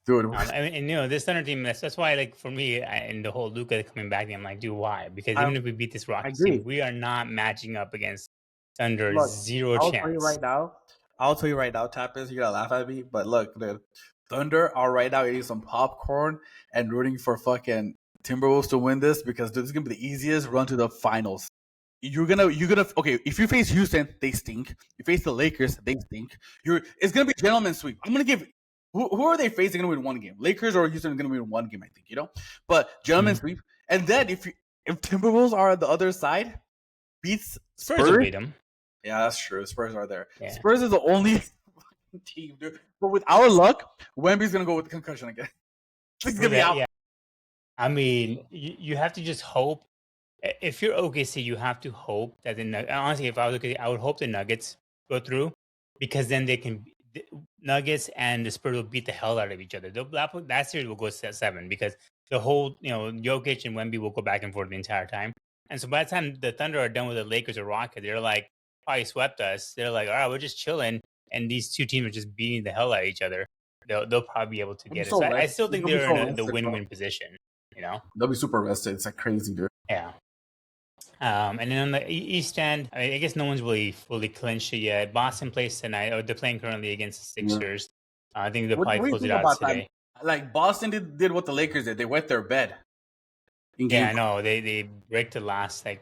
Dude, I mean, and this Thunder team, that's why, like, for me, and the whole Luka coming back, I'm like, dude, why? Because even if we beat this I Rockets agree. team, we are not matching up against Thunder. Look, Zero I'll chance. tell you right now. Tappers, you're gonna laugh at me, but look, the Thunder are right now eating some popcorn and rooting for fucking Timberwolves to win this because this is gonna be the easiest run to the finals. You're gonna okay. If you face Houston, they stink. You face the Lakers, they stink. It's gonna be gentleman sweep. I'm gonna give. Who are they facing? Gonna win one game? Lakers or Houston are gonna win one game, I think. But gentleman sweep. And then if Timberwolves are on the other side, beats Spurs will beat them. Yeah, that's true. Spurs are there. Yeah. Spurs is the only team, dude. But with our luck, Wemby's gonna go with the concussion again. He's gonna be out. Yeah. I mean, you have to just hope. If you're OKC, you have to hope that honestly, if I was OKC, I would hope the Nuggets go through, because then they can. The Nuggets and the Spurs will beat the hell out of each other. That series will go 7 because the whole, Jokic and Wemby will go back and forth the entire time. And so by the time the Thunder are done with the Lakers or Rockets, they're like, probably swept us. They're like, all right, we're just chilling, and these two teams are just beating the hell out of each other. They'll probably be able to get it. So I still think they're in the win-win position. They'll be super rested. It's like crazy, dude. Yeah. And then on the East End, I guess no one's really fully clinched it yet. Boston plays tonight, or they're playing currently against the Sixers. I think they'll probably close it out today. Like Boston did what the Lakers did. They wet their bed. Yeah, I know. They break the last how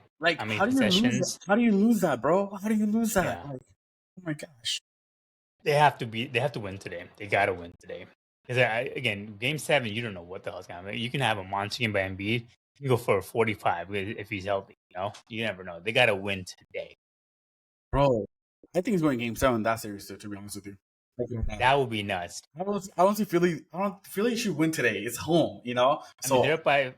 many possessions. How do you lose that, bro? How do you lose that? Yeah. Like, oh my gosh. They have to win today. They got to win today. Because again, Game 7, you don't know what the hell's going to happen. You can have a monster game by Embiid. You can go for a 45 if he's healthy. You never know. They got to win today, bro. I think he's going Game 7 that series too. To be honest with you, that would be nuts. I don't see Philly. Philly should win today. It's home, So I mean, they're up by.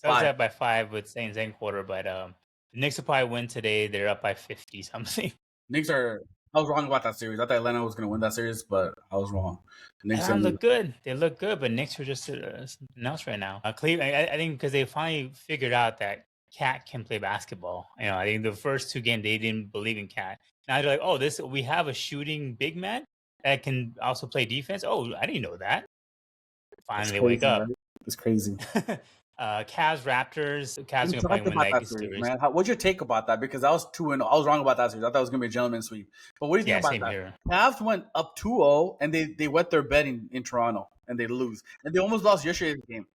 Up by 5 with second quarter, but the Knicks will probably win today. They're up by 50 something. Knicks are. I was wrong about that series. I thought Atlanta was going to win that series, but I was wrong. The Knicks look good. They look good, but Knicks are just something else right now. Cleveland, I think, because they finally figured out that Cat can play basketball. I think the first 2 games they didn't believe in Cat. Now they're like, oh, we have a shooting big man that can also play defense. Oh, I didn't know that. Finally, they wake up. Right? It's crazy. Cavs, Raptors. Cavs are going to win that series. Man. What's your take about that? Because I was 2-0. I was wrong about that series. I thought it was going to be a gentleman's sweep. But what do you think about that? Here. Cavs went up 2-0 and they wet their bed in Toronto and they lose. And they almost lost yesterday's game.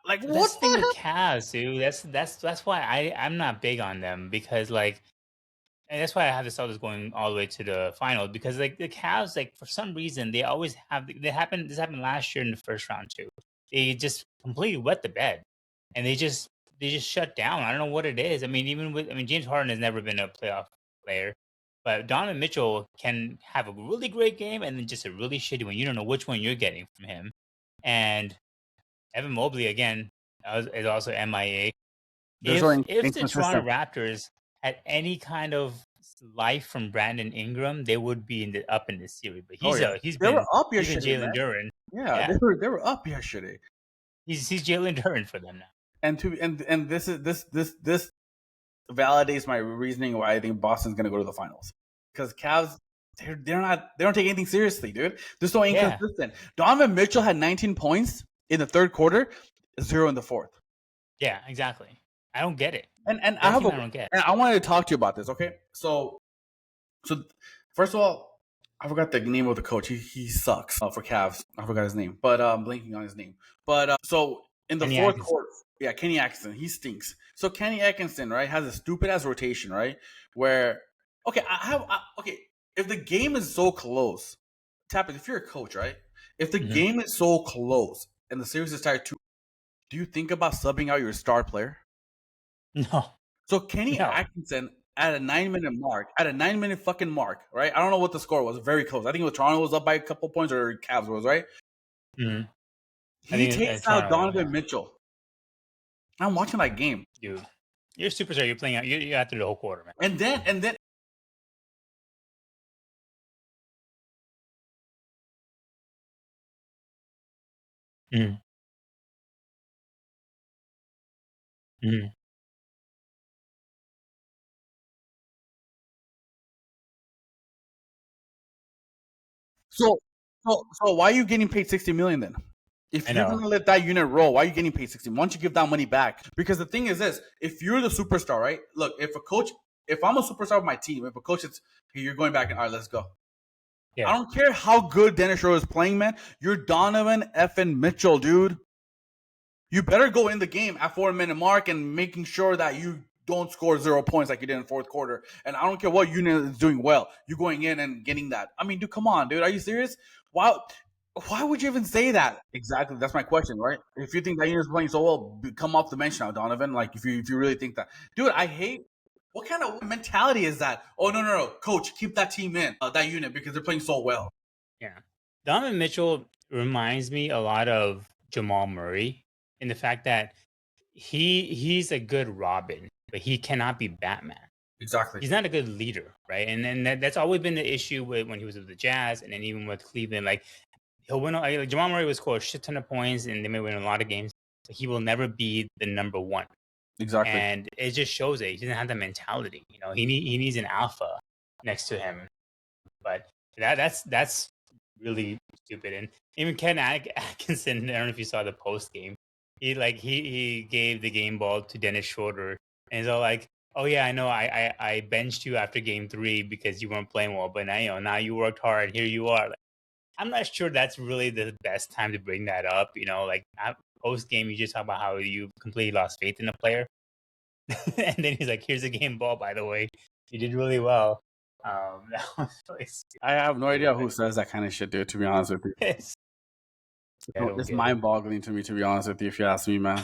Like, what's the thing with Cavs, dude? That's why I'm not big on them, because and that's why I have the Celtics going all the way to the final, because the Cavs, for some reason they always have this happened last year in the first round too. They just completely wet the bed. And they just shut down. I don't know what it is. I mean, James Harden has never been a playoff player, but Donovan Mitchell can have a really great game and then just a really shitty one. You don't know which one you're getting from him. And Evan Mobley again is also MIA. If the Toronto Raptors had any kind of life from Brandon Ingram, they would be up in this series. But he's been Jalen Duren. Yeah, they were up yesterday. He's Jalen Duren for them now. And this validates my reasoning why I think Boston's going to go to the finals, because Cavs they don't take anything seriously, dude. They're so inconsistent. Yeah. Donovan Mitchell had 19 points in the third quarter, 0 in the fourth. Yeah, exactly. I don't get it. And I don't get. And I wanted to talk to you about this. Okay, so first of all, I forgot the name of the coach. He sucks for Cavs. I forgot his name, but I'm blanking on his name. But so in the fourth quarter, yeah, Kenny Atkinson, he stinks. So Kenny Atkinson, right, has a stupid ass rotation, right? Where okay, if the game is so close, Tap it. If you're a coach, right? If the game is so close and the series is tied 2, do you think about subbing out your star player? No. So Kenny Atkinson at a 9-minute fucking mark, right? I don't know what the score was. Very close. I think it was Toronto was up by a couple points or Cavs was, right? Mm-hmm. He takes out Donovan Mitchell. I'm watching that game. Dude, you're a superstar. You're playing out. You're out through the whole quarter, man. And then. Mm. Mm. So why are you getting paid $60 million then? If you're gonna let that unit roll, why are you getting paid $60 million? Why don't you give that money back? Because the thing is this: if you're the superstar, right? Look, if I'm a superstar of my team, if a coach is, hey, you're going back and all right, let's go. Yeah. I don't care how good Dennis Schroeder is playing, man. You're Donovan effing Mitchell, dude. You better go in the game at 4-minute mark and making sure that you don't score 0 points like you did in the fourth quarter. And I don't care what unit is doing well. You going in and getting that. I mean, dude, come on, dude. Are you serious? Why would you even say that? Exactly. That's my question, right? If you think that unit is playing so well, come off the bench now, Donovan. Like, if you really think that. Dude, I hate – what kind of mentality is that? Oh, no. Coach, keep that team in, that unit, because they're playing so well. Yeah. Donovan Mitchell reminds me a lot of Jamal Murray in the fact that he's a good Robin, but he cannot be Batman. Exactly. He's not a good leader, right? And that's always been the issue when he was with the Jazz and then even with Cleveland. Like, he'll win. Like, Jamal Murray will score a shit ton of points and they may win a lot of games, but he will never be the number one. Exactly. And it just shows that he doesn't have that mentality. You know, he needs an alpha next to him. But that's really stupid. And even Ken Atkinson, I don't know if you saw the post game. He gave the game ball to Dennis Schroeder, and he's all like, "Oh yeah, I know. I benched you after game 3 because you weren't playing well, but now you worked hard. Here you are." Like, I'm not sure that's really the best time to bring that up. You know, like post game, you just talk about how you completely lost faith in the player, and then he's like, "Here's a game ball, by the way. You did really well." That was really stupid. I have no idea who says that kind of shit, dude. To be honest with you. It's mind-boggling to me, to be honest with you, if you ask me, man.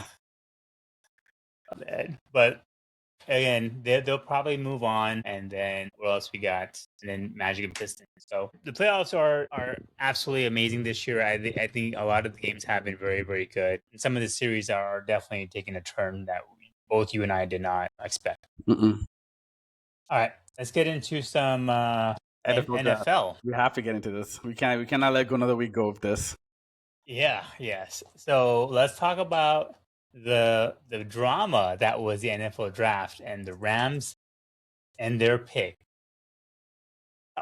But again, they'll probably move on, and then what else we got? And then Magic and Pistons. So the playoffs are absolutely amazing this year. I think a lot of the games have been very, very good. And some of the series are definitely taking a turn that both you and I did not expect. Mm-mm. All right, let's get into some NFL. We have to get into this. We cannot let go another week go of this. Yes. So let's talk about the drama that was the NFL draft and the Rams and their pick.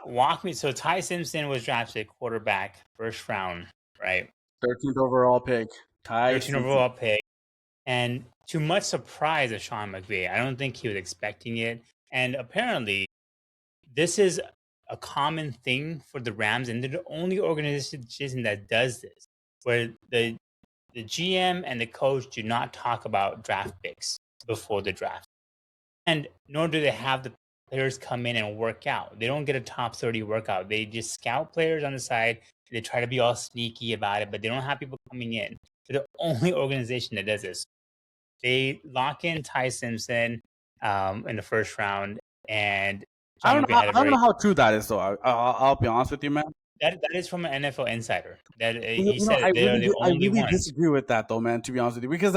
Walk me. So Ty Simpson was drafted quarterback, first round, right? 13th overall pick. 13th overall pick. And to much surprise of Sean McVay, I don't think he was expecting it. And apparently, this is a common thing for the Rams, and they're the only organization that does this, where the GM and the coach do not talk about draft picks before the draft. And nor do they have the players come in and work out. They don't get a top 30 workout. They just scout players on the side. They try to be all sneaky about it, but they don't have people coming in. They're the only organization that does this. They lock in Ty Simpson in the first round, and I don't know how true that is, though. I'll be honest with you, man. That is from an NFL insider. That he said I really disagree with that, though, man. To be honest with you, because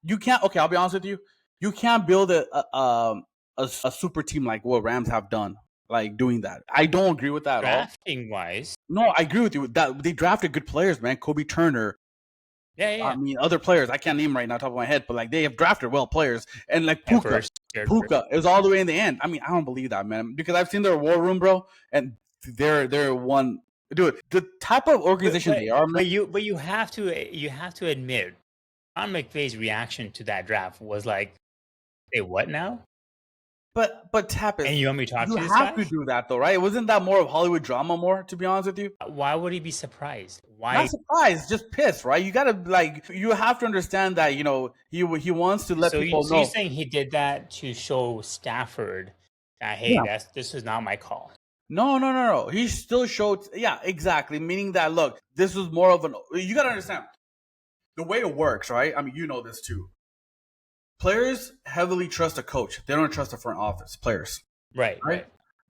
you can't. Okay, I'll be honest with you. You can't build a super team like what Rams have done, like doing that. I don't agree with that at all. Drafting wise, no, I agree with you. That they drafted good players, man. Kobe Turner. Yeah. I mean, other players I can't name right now, top of my head, but like they have drafted well players, and like Puka. Puka. It was all the way in the end. I mean, I don't believe that, man, because I've seen their war room, bro, and they're one. Dude, the type of organization they are, man. But you have to admit, Sean McVay's reaction to that draft was like, "Hey, what now?" But Tappas, And you want me to talk you to this have guy? to do that though, right? Wasn't that more of Hollywood drama, more to be honest with you? Why would he be surprised? Why? Not surprised, just pissed, right? You gotta like, you have to understand that he wants to let people So know. you're saying he did that to show Stafford that, hey, Yeah. this is not my call. No. He still showed, yeah, exactly. Meaning that, look, this was more of an. You gotta understand the way it works, right? I mean, you know this too. Players heavily trust a coach. They don't trust the front office. Players, Right.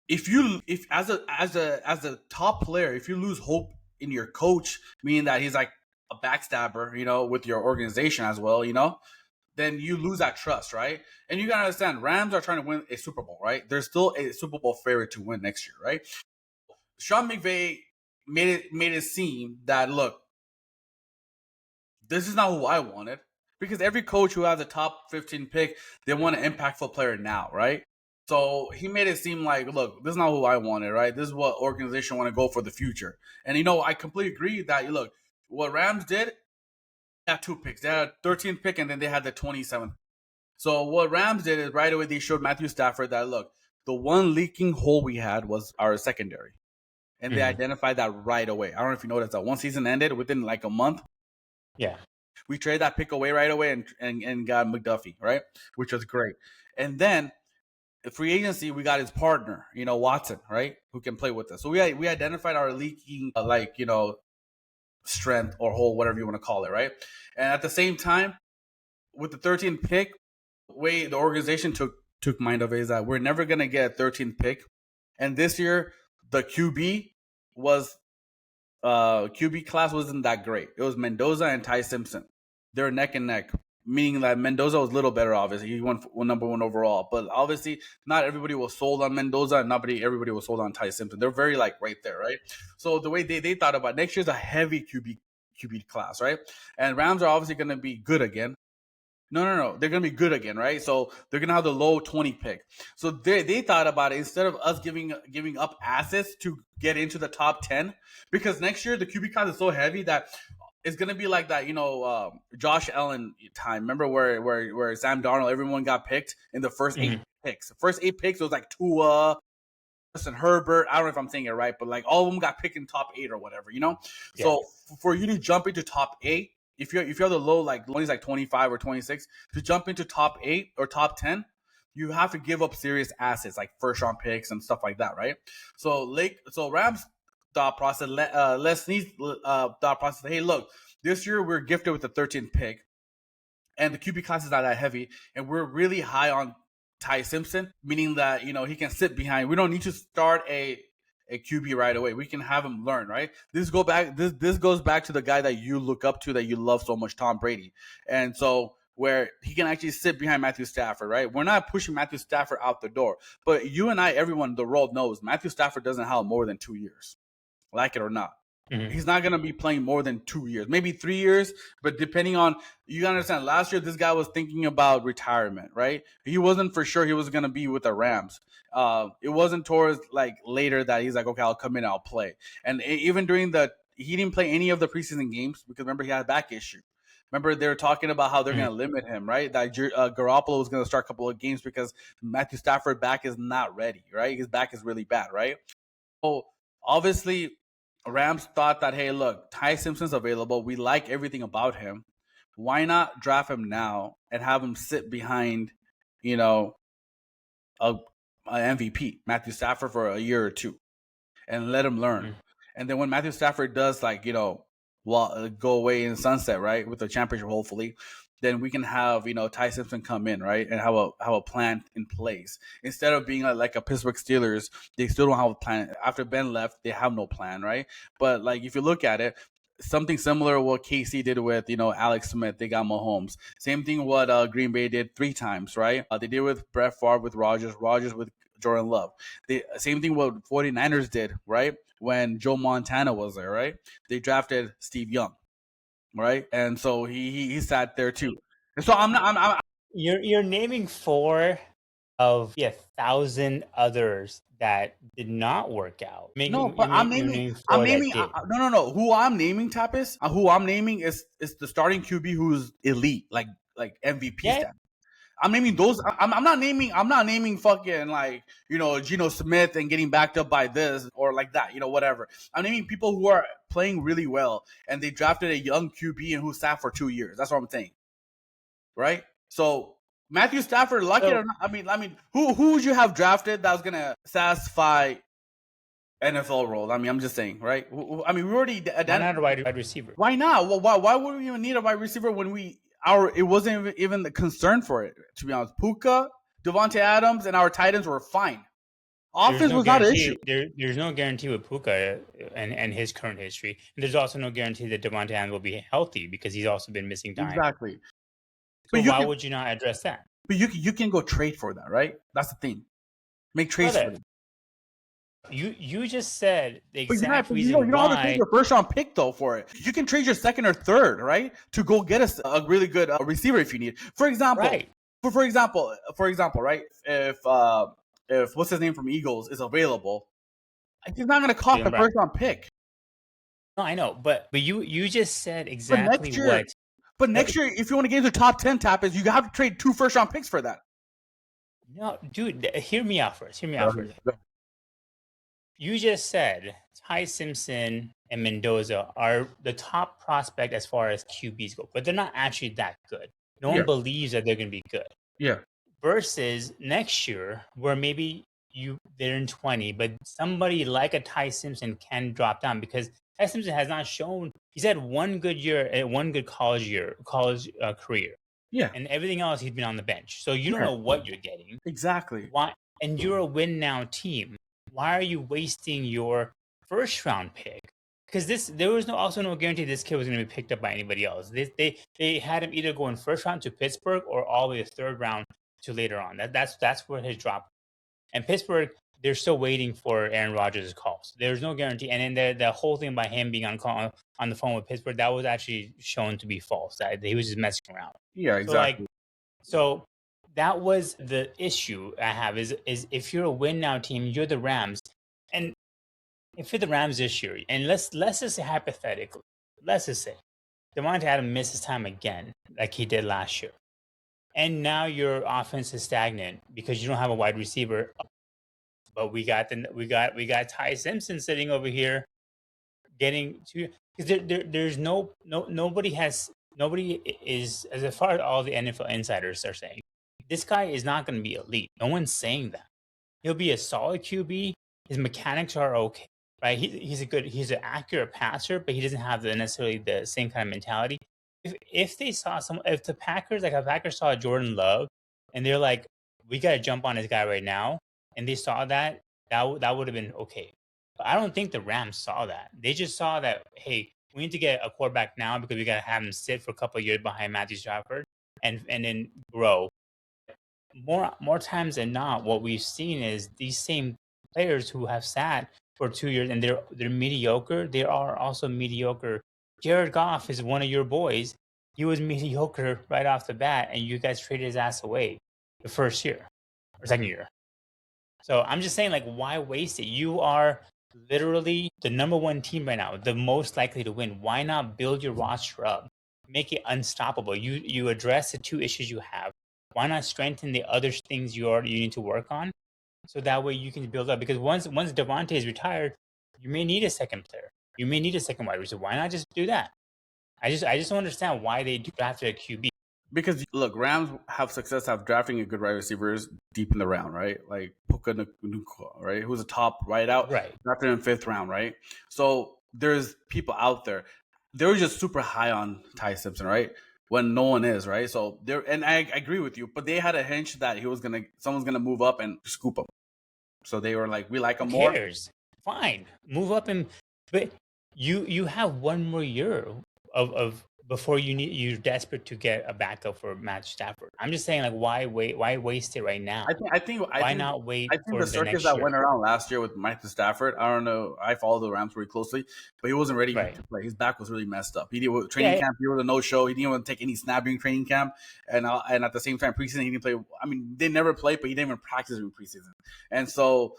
if as a top player, if you lose hope in your coach, meaning that he's like a backstabber, with your organization as well, then you lose that trust, right? And you gotta understand, Rams are trying to win a Super Bowl, right? They're still a Super Bowl favorite to win next year, right? Sean McVay made it seem that, look, this is not who I wanted, because every coach who has a top 15 pick, they want an impactful player now, right? So he made it seem like, look, this is not who I wanted, right? This is what organization want to go for the future. And I completely agree that, look, what Rams did, they had two picks. They had a 13th pick, and then they had the 27th. So what Rams did is right away they showed Matthew Stafford that, look, the one leaking hole we had was our secondary. And they identified that right away. I don't know if you noticed that one season ended within like a month. Yeah. We traded that pick away right away and got McDuffie, right? Which was great. And then the free agency, we got his partner, Watson, right? Who can play with us. So we identified our leaking, strength or hole, whatever you want to call it, right? And at the same time, with the 13th pick, the way the organization took mind of it is that we're never going to get a 13th pick. And this year, the QB class wasn't that great. It was Mendoza and Ty Simpson. They're neck and neck, meaning that Mendoza was a little better, obviously. He won number one overall. But obviously, not everybody was sold on Mendoza, and everybody was sold on Ty Simpson. They're very, right there, right? So the way they thought about next year's a heavy QB class, right? And Rams are obviously going to be good again. No. They're going to be good again, right? So they're going to have the low 20 pick. So they thought about it, instead of us giving up assets to get into the top 10, because next year the QB class is so heavy that it's going to be like that, Josh Allen time. Remember where Sam Darnold, everyone got picked in the first 8 picks. The first 8 picks, it was like Tua, Justin Herbert. I don't know if I'm saying it right, but like all of them got picked in top 8 or whatever, Yeah. So for you to jump into top 8, if you have the low, like only like 25 or 26, to jump into top 8 or top 10, you have to give up serious assets like first round picks and stuff like that, right? So Rams thought process, Les Snead's thought process. Hey, look, this year we're gifted with the 13th pick, and the QB class is not that heavy, and we're really high on Ty Simpson, meaning that he can sit behind. We don't need to start a QB right away. We can have him learn, right? This goes back to the guy that you look up to, that you love so much, Tom Brady. And so where he can actually sit behind Matthew Stafford, right? We're not pushing Matthew Stafford out the door. But you and I, everyone, the world knows Matthew Stafford doesn't have more than 2 years, like it or not. He's not going to be playing more than 2 years, maybe 3 years. But depending on, you gotta understand, last year this guy was thinking about retirement, right? He wasn't for sure he was going to be with the Rams. It wasn't towards like later that he's like, okay, I'll come in, I'll play. And even he didn't play any of the preseason games because remember he had a back issue. Remember they were talking about how they're going to limit him, right? That Garoppolo was going to start a couple of games because Matthew Stafford back is not ready, right? His back is really bad, right? So obviously Rams thought that, hey, look, Ty Simpson's available. We like everything about him. Why not draft him now and have him sit behind, a MVP, Matthew Stafford, for a year or two, and let him learn. And then when Matthew Stafford does, go away in sunset, right, with the championship, hopefully, then we can have Ty Simpson come in, right, and have a plan in place, instead of being like a Pittsburgh Steelers. They still don't have a plan. After Ben left, they have no plan, right? But like if you look at it, something similar what KC did with Alex Smith. They got Mahomes. Same thing what Green Bay did 3 times, right? They did with Brett Favre, with Rodgers with Jordan Love. Same thing what 49ers did, right? When Joe Montana was there, right? They drafted Steve Young, right? And so he sat there too. And so I'm not. You're naming 4 of 1,000 others that did not work out. No, but You're naming I'm four that naming. did. No. Who I'm naming, Tapis. Who I'm naming is the starting QB who's elite, like MVP Yeah, stat. I'm naming those. I'm not naming. I'm not naming fucking like Geno Smith and getting backed up by this or like that. Whatever. I'm naming people who are playing really well and they drafted a young QB and who sat for 2 years. That's what I'm saying, right? So Matthew Stafford, lucky or not, who would you have drafted that was gonna satisfy NFL role? I mean, I'm just saying, right? I mean, we already. why not a wide receiver? Why not? Well, why would we even need a wide receiver when it wasn't even the concern for it? To be honest, Puka, Devontae Adams, and our tight ends were fine. There's Offense no was not an issue. guarantee. There's no guarantee with Puka and his current history. And there's also no guarantee that Devontae Adams will be healthy because he's also been missing time. Exactly. So But why would you not address that? But you can go trade for that, right? That's the thing. Make trades for them. You just said the But exact reason you don't have to why. trade your first round pick though for it. You can trade your second or third, right, to go get a really good receiver if you need. For example, Right. for example, right? If what's his name from Eagles is available, he's not going to cost a first round pick. No, I know, but you just said exactly what. But next year, if you want to get into the top 10, Tapis, you have to trade 2 first round picks for that. No, dude, hear me out first. You just said Ty Simpson and Mendoza are the top prospect as far as QBs go, but they're not actually that good. No one believes that they're going to be good. Yeah. Versus next year, where maybe they're in 20, but somebody like a Ty Simpson can drop down because Ty Simpson has not shown. He's had one good year, one good college career. Yeah. And everything else, he's been on the bench. So you don't know what you're getting. Exactly. Why? And you're a win now team. Why are you wasting your first round pick? Because there was also no guarantee this kid was going to be picked up by anybody else. They had him either going first round to Pittsburgh or all the way to third round to later on. That's where his drop. And Pittsburgh, they're still waiting for Aaron Rodgers' calls. There's no guarantee. And then the whole thing by him being on the phone with Pittsburgh, that was actually shown to be false. That he was just messing around. Yeah, exactly. So that was the issue I have is if you're a win now team, you're the Rams. And if you're the Rams this year, and let's just say hypothetically, let's just say Devontae Adams misses time again, like he did last year. And now your offense is stagnant because you don't have a wide receiver. But we got Ty Simpson sitting over here getting to because there's nobody is as far as all the NFL insiders are saying, this guy is not going to be elite. No one's saying that. He'll be a solid QB. His mechanics are okay, right? He's an accurate passer, but he doesn't have necessarily the same kind of mentality. If the Packers saw Jordan Love and they're like, we got to jump on this guy right now, and they saw that would have been okay. But I don't think the Rams saw that. They just saw that, hey, we need to get a quarterback now because we got to have him sit for a couple of years behind Matthew Stafford and then grow. More times than not, what we've seen is these same players who have sat for 2 years and they're mediocre. They are also mediocre. Jared Goff is one of your boys. He was mediocre right off the bat, and you guys traded his ass away the first year or second year. So I'm just saying, like, why waste it? You are literally the number one team right now, the most likely to win. Why not build your roster up? Make it unstoppable. You address the 2 issues you have. Why not strengthen the other things you need to work on? So that way you can build up. Because once Devontae is retired, you may need a second player. You may need a second wide receiver. Why not just do that? I just don't understand why they drafted a QB. Because look, Rams have success drafting a good wide receivers deep in the round, right? Like Puka Nacua, right? Who's a top right out, right? Drafted in 5th round, right? So there's people out there. They were just super high on Ty Simpson, right? When no one is, right? So and I agree with you, but they had a hunch that someone's gonna move up and scoop him. So they were like, we like him more. Who cares? Fine, move up but you have one more year of before you're desperate to get a backup for Matthew Stafford. I'm just saying, like, why wait? Why waste it right now? Why not wait the for the circus next that year? went around last year with Matthew Stafford. I don't know. I followed the Rams pretty closely, but he wasn't ready Right. to play. His back was really messed up. He did with training Yeah. camp. He was a no show. He didn't even take any snap during training camp, and at the same time preseason he didn't play. I mean, they never played, but he didn't even practice during preseason, and so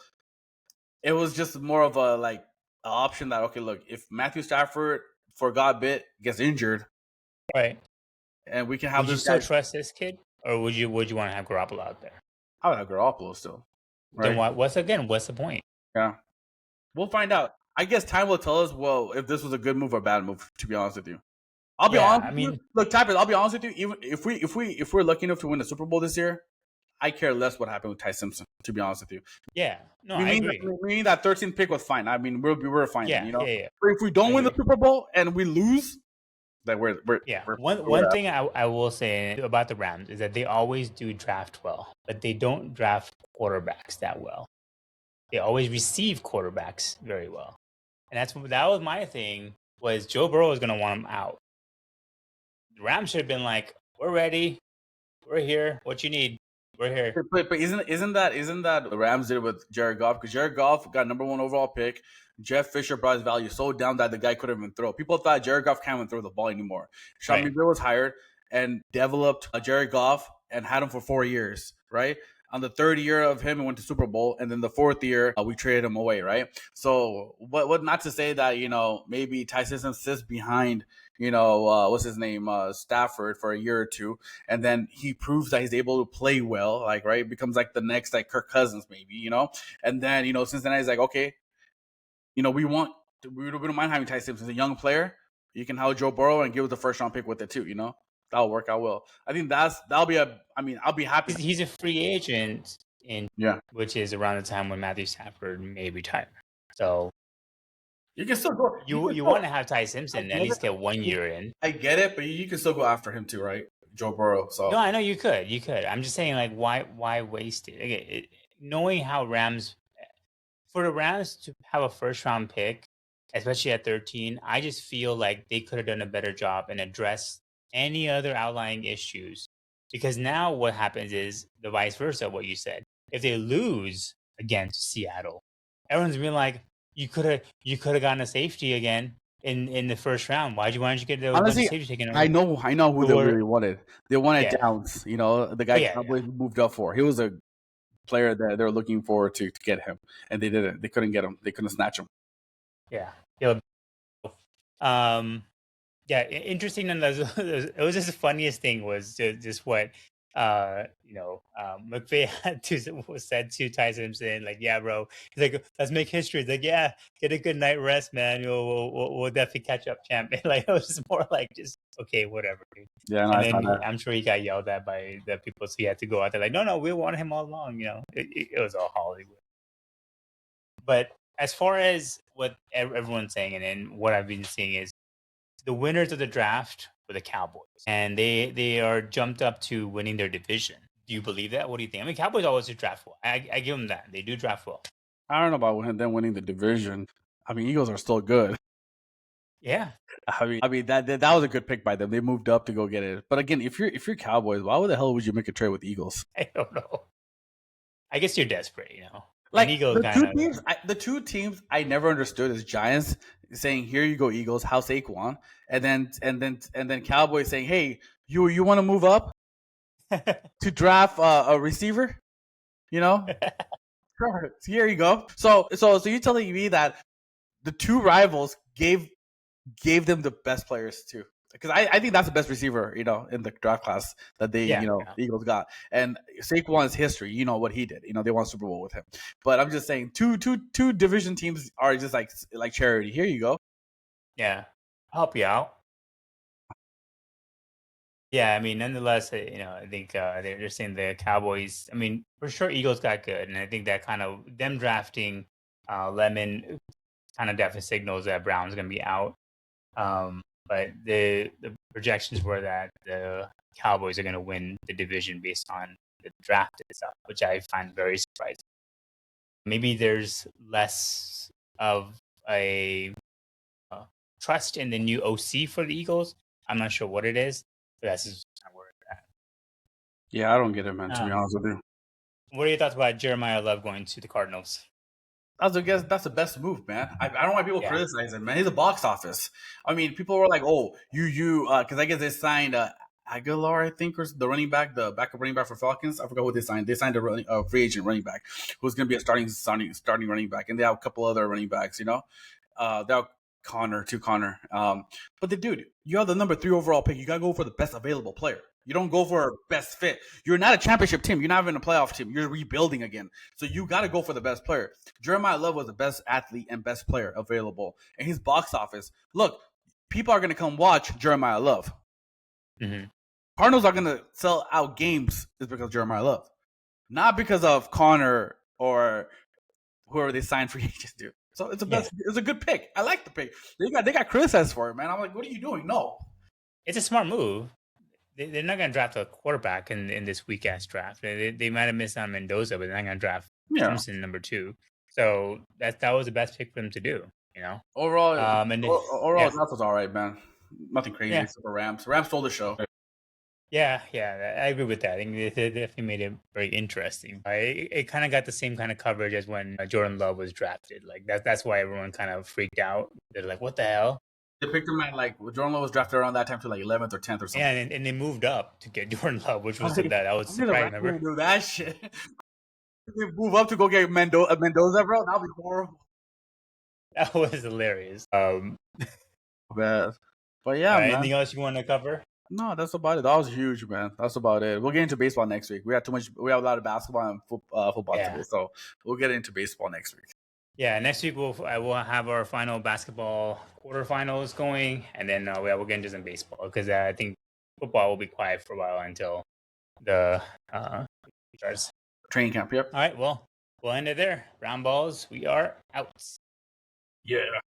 it was just more of a like an option that okay, look, if Matthew Stafford for God bit gets injured, Right. and we can have Would you this still guy. trust this kid, or would you want to have Garoppolo out there? I would have Garoppolo still, Then right? what's the point? Yeah. We'll find out. I guess time will tell us. Well, if this was a good move or a bad move. To be honest with you, I'll be Yeah, honest I with you. mean, Look, Typers, I'll be honest with you. Even if we're lucky enough to win the Super Bowl this year, I care less what happened with Ty Simpson. To be honest with you, yeah. No, I agree. we mean that 13th pick was fine. I mean, we're fine then, Yeah, you know. yeah. But if we don't I win the agree. Super Bowl and we lose, then we're Yeah. we're One thing I will say about the Rams is that they always do draft well, but they don't draft quarterbacks that well. They always receive quarterbacks very well, and that was my thing. Was Joe Burrow was going to want him out? The Rams should have been like, "We're ready. We're here. What you need? We're here." But isn't that the Rams did with Jared Goff? Because Jared Goff got number 1 overall pick. Jeff Fisher brought his value so down that the guy couldn't even throw. People thought Jared Goff can't even throw the ball anymore. Sean Right. McVay was hired and developed Jared Goff and had him for 4 years, right? On the third year of him, he went to Super Bowl, and then the fourth year, we traded him away, right? So, what? Not to say that maybe Ty Simpson sits behind, what's his name, Stafford for a year or two, and then he proves that he's able to play well, like right, becomes like the next like Kirk Cousins, maybe, and then Cincinnati's like, okay, we don't mind having Ty Simpson, a young player. You can have Joe Burrow and give us the first round pick with it too, that'll work out well. I think that'll be I'll be happy. He's a free agent Yeah, which is around the time when Matthew Stafford may retire. So you can still go. you want to have Ty Simpson at least get 1 year in. I get it, but you can still go after him too, right? Joe Burrow. So No, I know you could. I'm just saying, like, why waste it? Okay, knowing how for the Rams to have a first round pick, especially at 13, I just feel like they could have done a better job and addressed any other outlying issues. Because now what happens is the vice versa, what you said. If they lose against Seattle, everyone's been like, you could have gotten a safety again in the first round. Why didn't you get the honestly, safety taken? I know who they really wanted. They wanted Downs, the guy Cowboys moved up for. He was a player that they were looking forward to get him, and they didn't. They couldn't get him. They couldn't snatch him. Yeah. Interesting. And it was just the funniest thing was just what McVay said to Ty Simpson, like, yeah, bro. He's like, let's make history. He's like, yeah, get a good night rest, man. We'll definitely catch up, champ. Like, it was just more like, just okay, whatever, dude. Yeah, no, and then I'm sure he got yelled at by the people, so he had to go out there like, no, we wanted him all along. It was all Hollywood. But as far as what everyone's saying, and then what I've been seeing is the winners of the draft were the Cowboys, and they are jumped up to winning their division. Do you believe that? What do you think? I mean, Cowboys always do draft well. I give them that. They do draft well. I don't know about them winning the division. I mean, Eagles are still good. Yeah. I mean that was a good pick by them. They moved up to go get it. But again, if you're Cowboys, why the hell would you make a trade with the Eagles? I don't know. I guess you're desperate, Like the two teams I never understood is Giants saying, "Here you go, Eagles, have Saquon," and then Cowboys saying, "Hey, you want to move up to draft a receiver?" Sure. Here you go. So you're telling me that the two rivals gave them the best players too? Because I think that's the best receiver, in the draft class that they, the Eagles got. And Saquon's history, what he did. They won Super Bowl with him. But I'm just saying, two division teams are just like charity. Here you go. Yeah, I'll help you out. Yeah, I mean, nonetheless, I think they're saying the Cowboys. I mean, for sure, Eagles got good, and I think that kind of them drafting Lemon kind of definitely signals that Brown's going to be out. But the projections were that the Cowboys are going to win the division based on the draft itself, which I find very surprising. Maybe there's less of a trust in the new OC for the Eagles. I'm not sure what it is, but that's just kind of where it's at. Yeah, I don't get it, man. To be honest with you, What are your thoughts about Jeremiah Love going to the Cardinals? that's the best move, man. I don't know why people Yeah. criticize him, man. He's a box office. I mean, people were like, "Oh, because I guess they signed Aguilar, I think, or the running back, the backup running back for Falcons. I forgot what they signed. They signed a free agent running back who's going to be a starting running back, and they have a couple other running backs. They have Connor. But dude, you have the number 3 overall pick. You gotta go for the best available player. You don't go for best fit. You're not a championship team. You're not even a playoff team. You're rebuilding again. So you got to go for the best player. Jeremiah Love was the best athlete and best player available. And his box office. Look, people are going to come watch Jeremiah Love. Mm-hmm. Cardinals are going to sell out games is because of Jeremiah Love. Not because of Connor or whoever they signed free agents to. So it's a good pick. I like the pick. They got criticized for it, man. I'm like, what are you doing? No. It's a smart move. They're not going to draft a quarterback in this weak ass draft. They might have missed on Mendoza, but they're not going to draft Simpson number 2. So that was the best pick for them to do. Overall, draft was all right, man. Nothing crazy except for Rams. Rams stole the show. Yeah, I agree with that. I think they definitely made it very interesting. It kind of got the same kind of coverage as when Jordan Love was drafted. Like that's why everyone kind of freaked out. They're like, "What the hell?" They picked him at Jordan Love was drafted around that time to 11th or 10th or something. Yeah, and they moved up to get Jordan Love, which was that was surprising. Remember? Do that shit. They move up to go get Mendoza, bro. That'll be horrible. That was hilarious. But yeah, man. Anything else you want to cover? No, that's about it. That was huge, man. That's about it. We'll get into baseball next week. We have a lot of basketball and football today, so we'll get into baseball next week. Yeah, next week we'll have our final basketball quarterfinals going, and then we'll get into some baseball because I think football will be quiet for a while until the starts. Training camp. Yep. All right. Well, we'll end it there. Round balls. We are out. Yeah.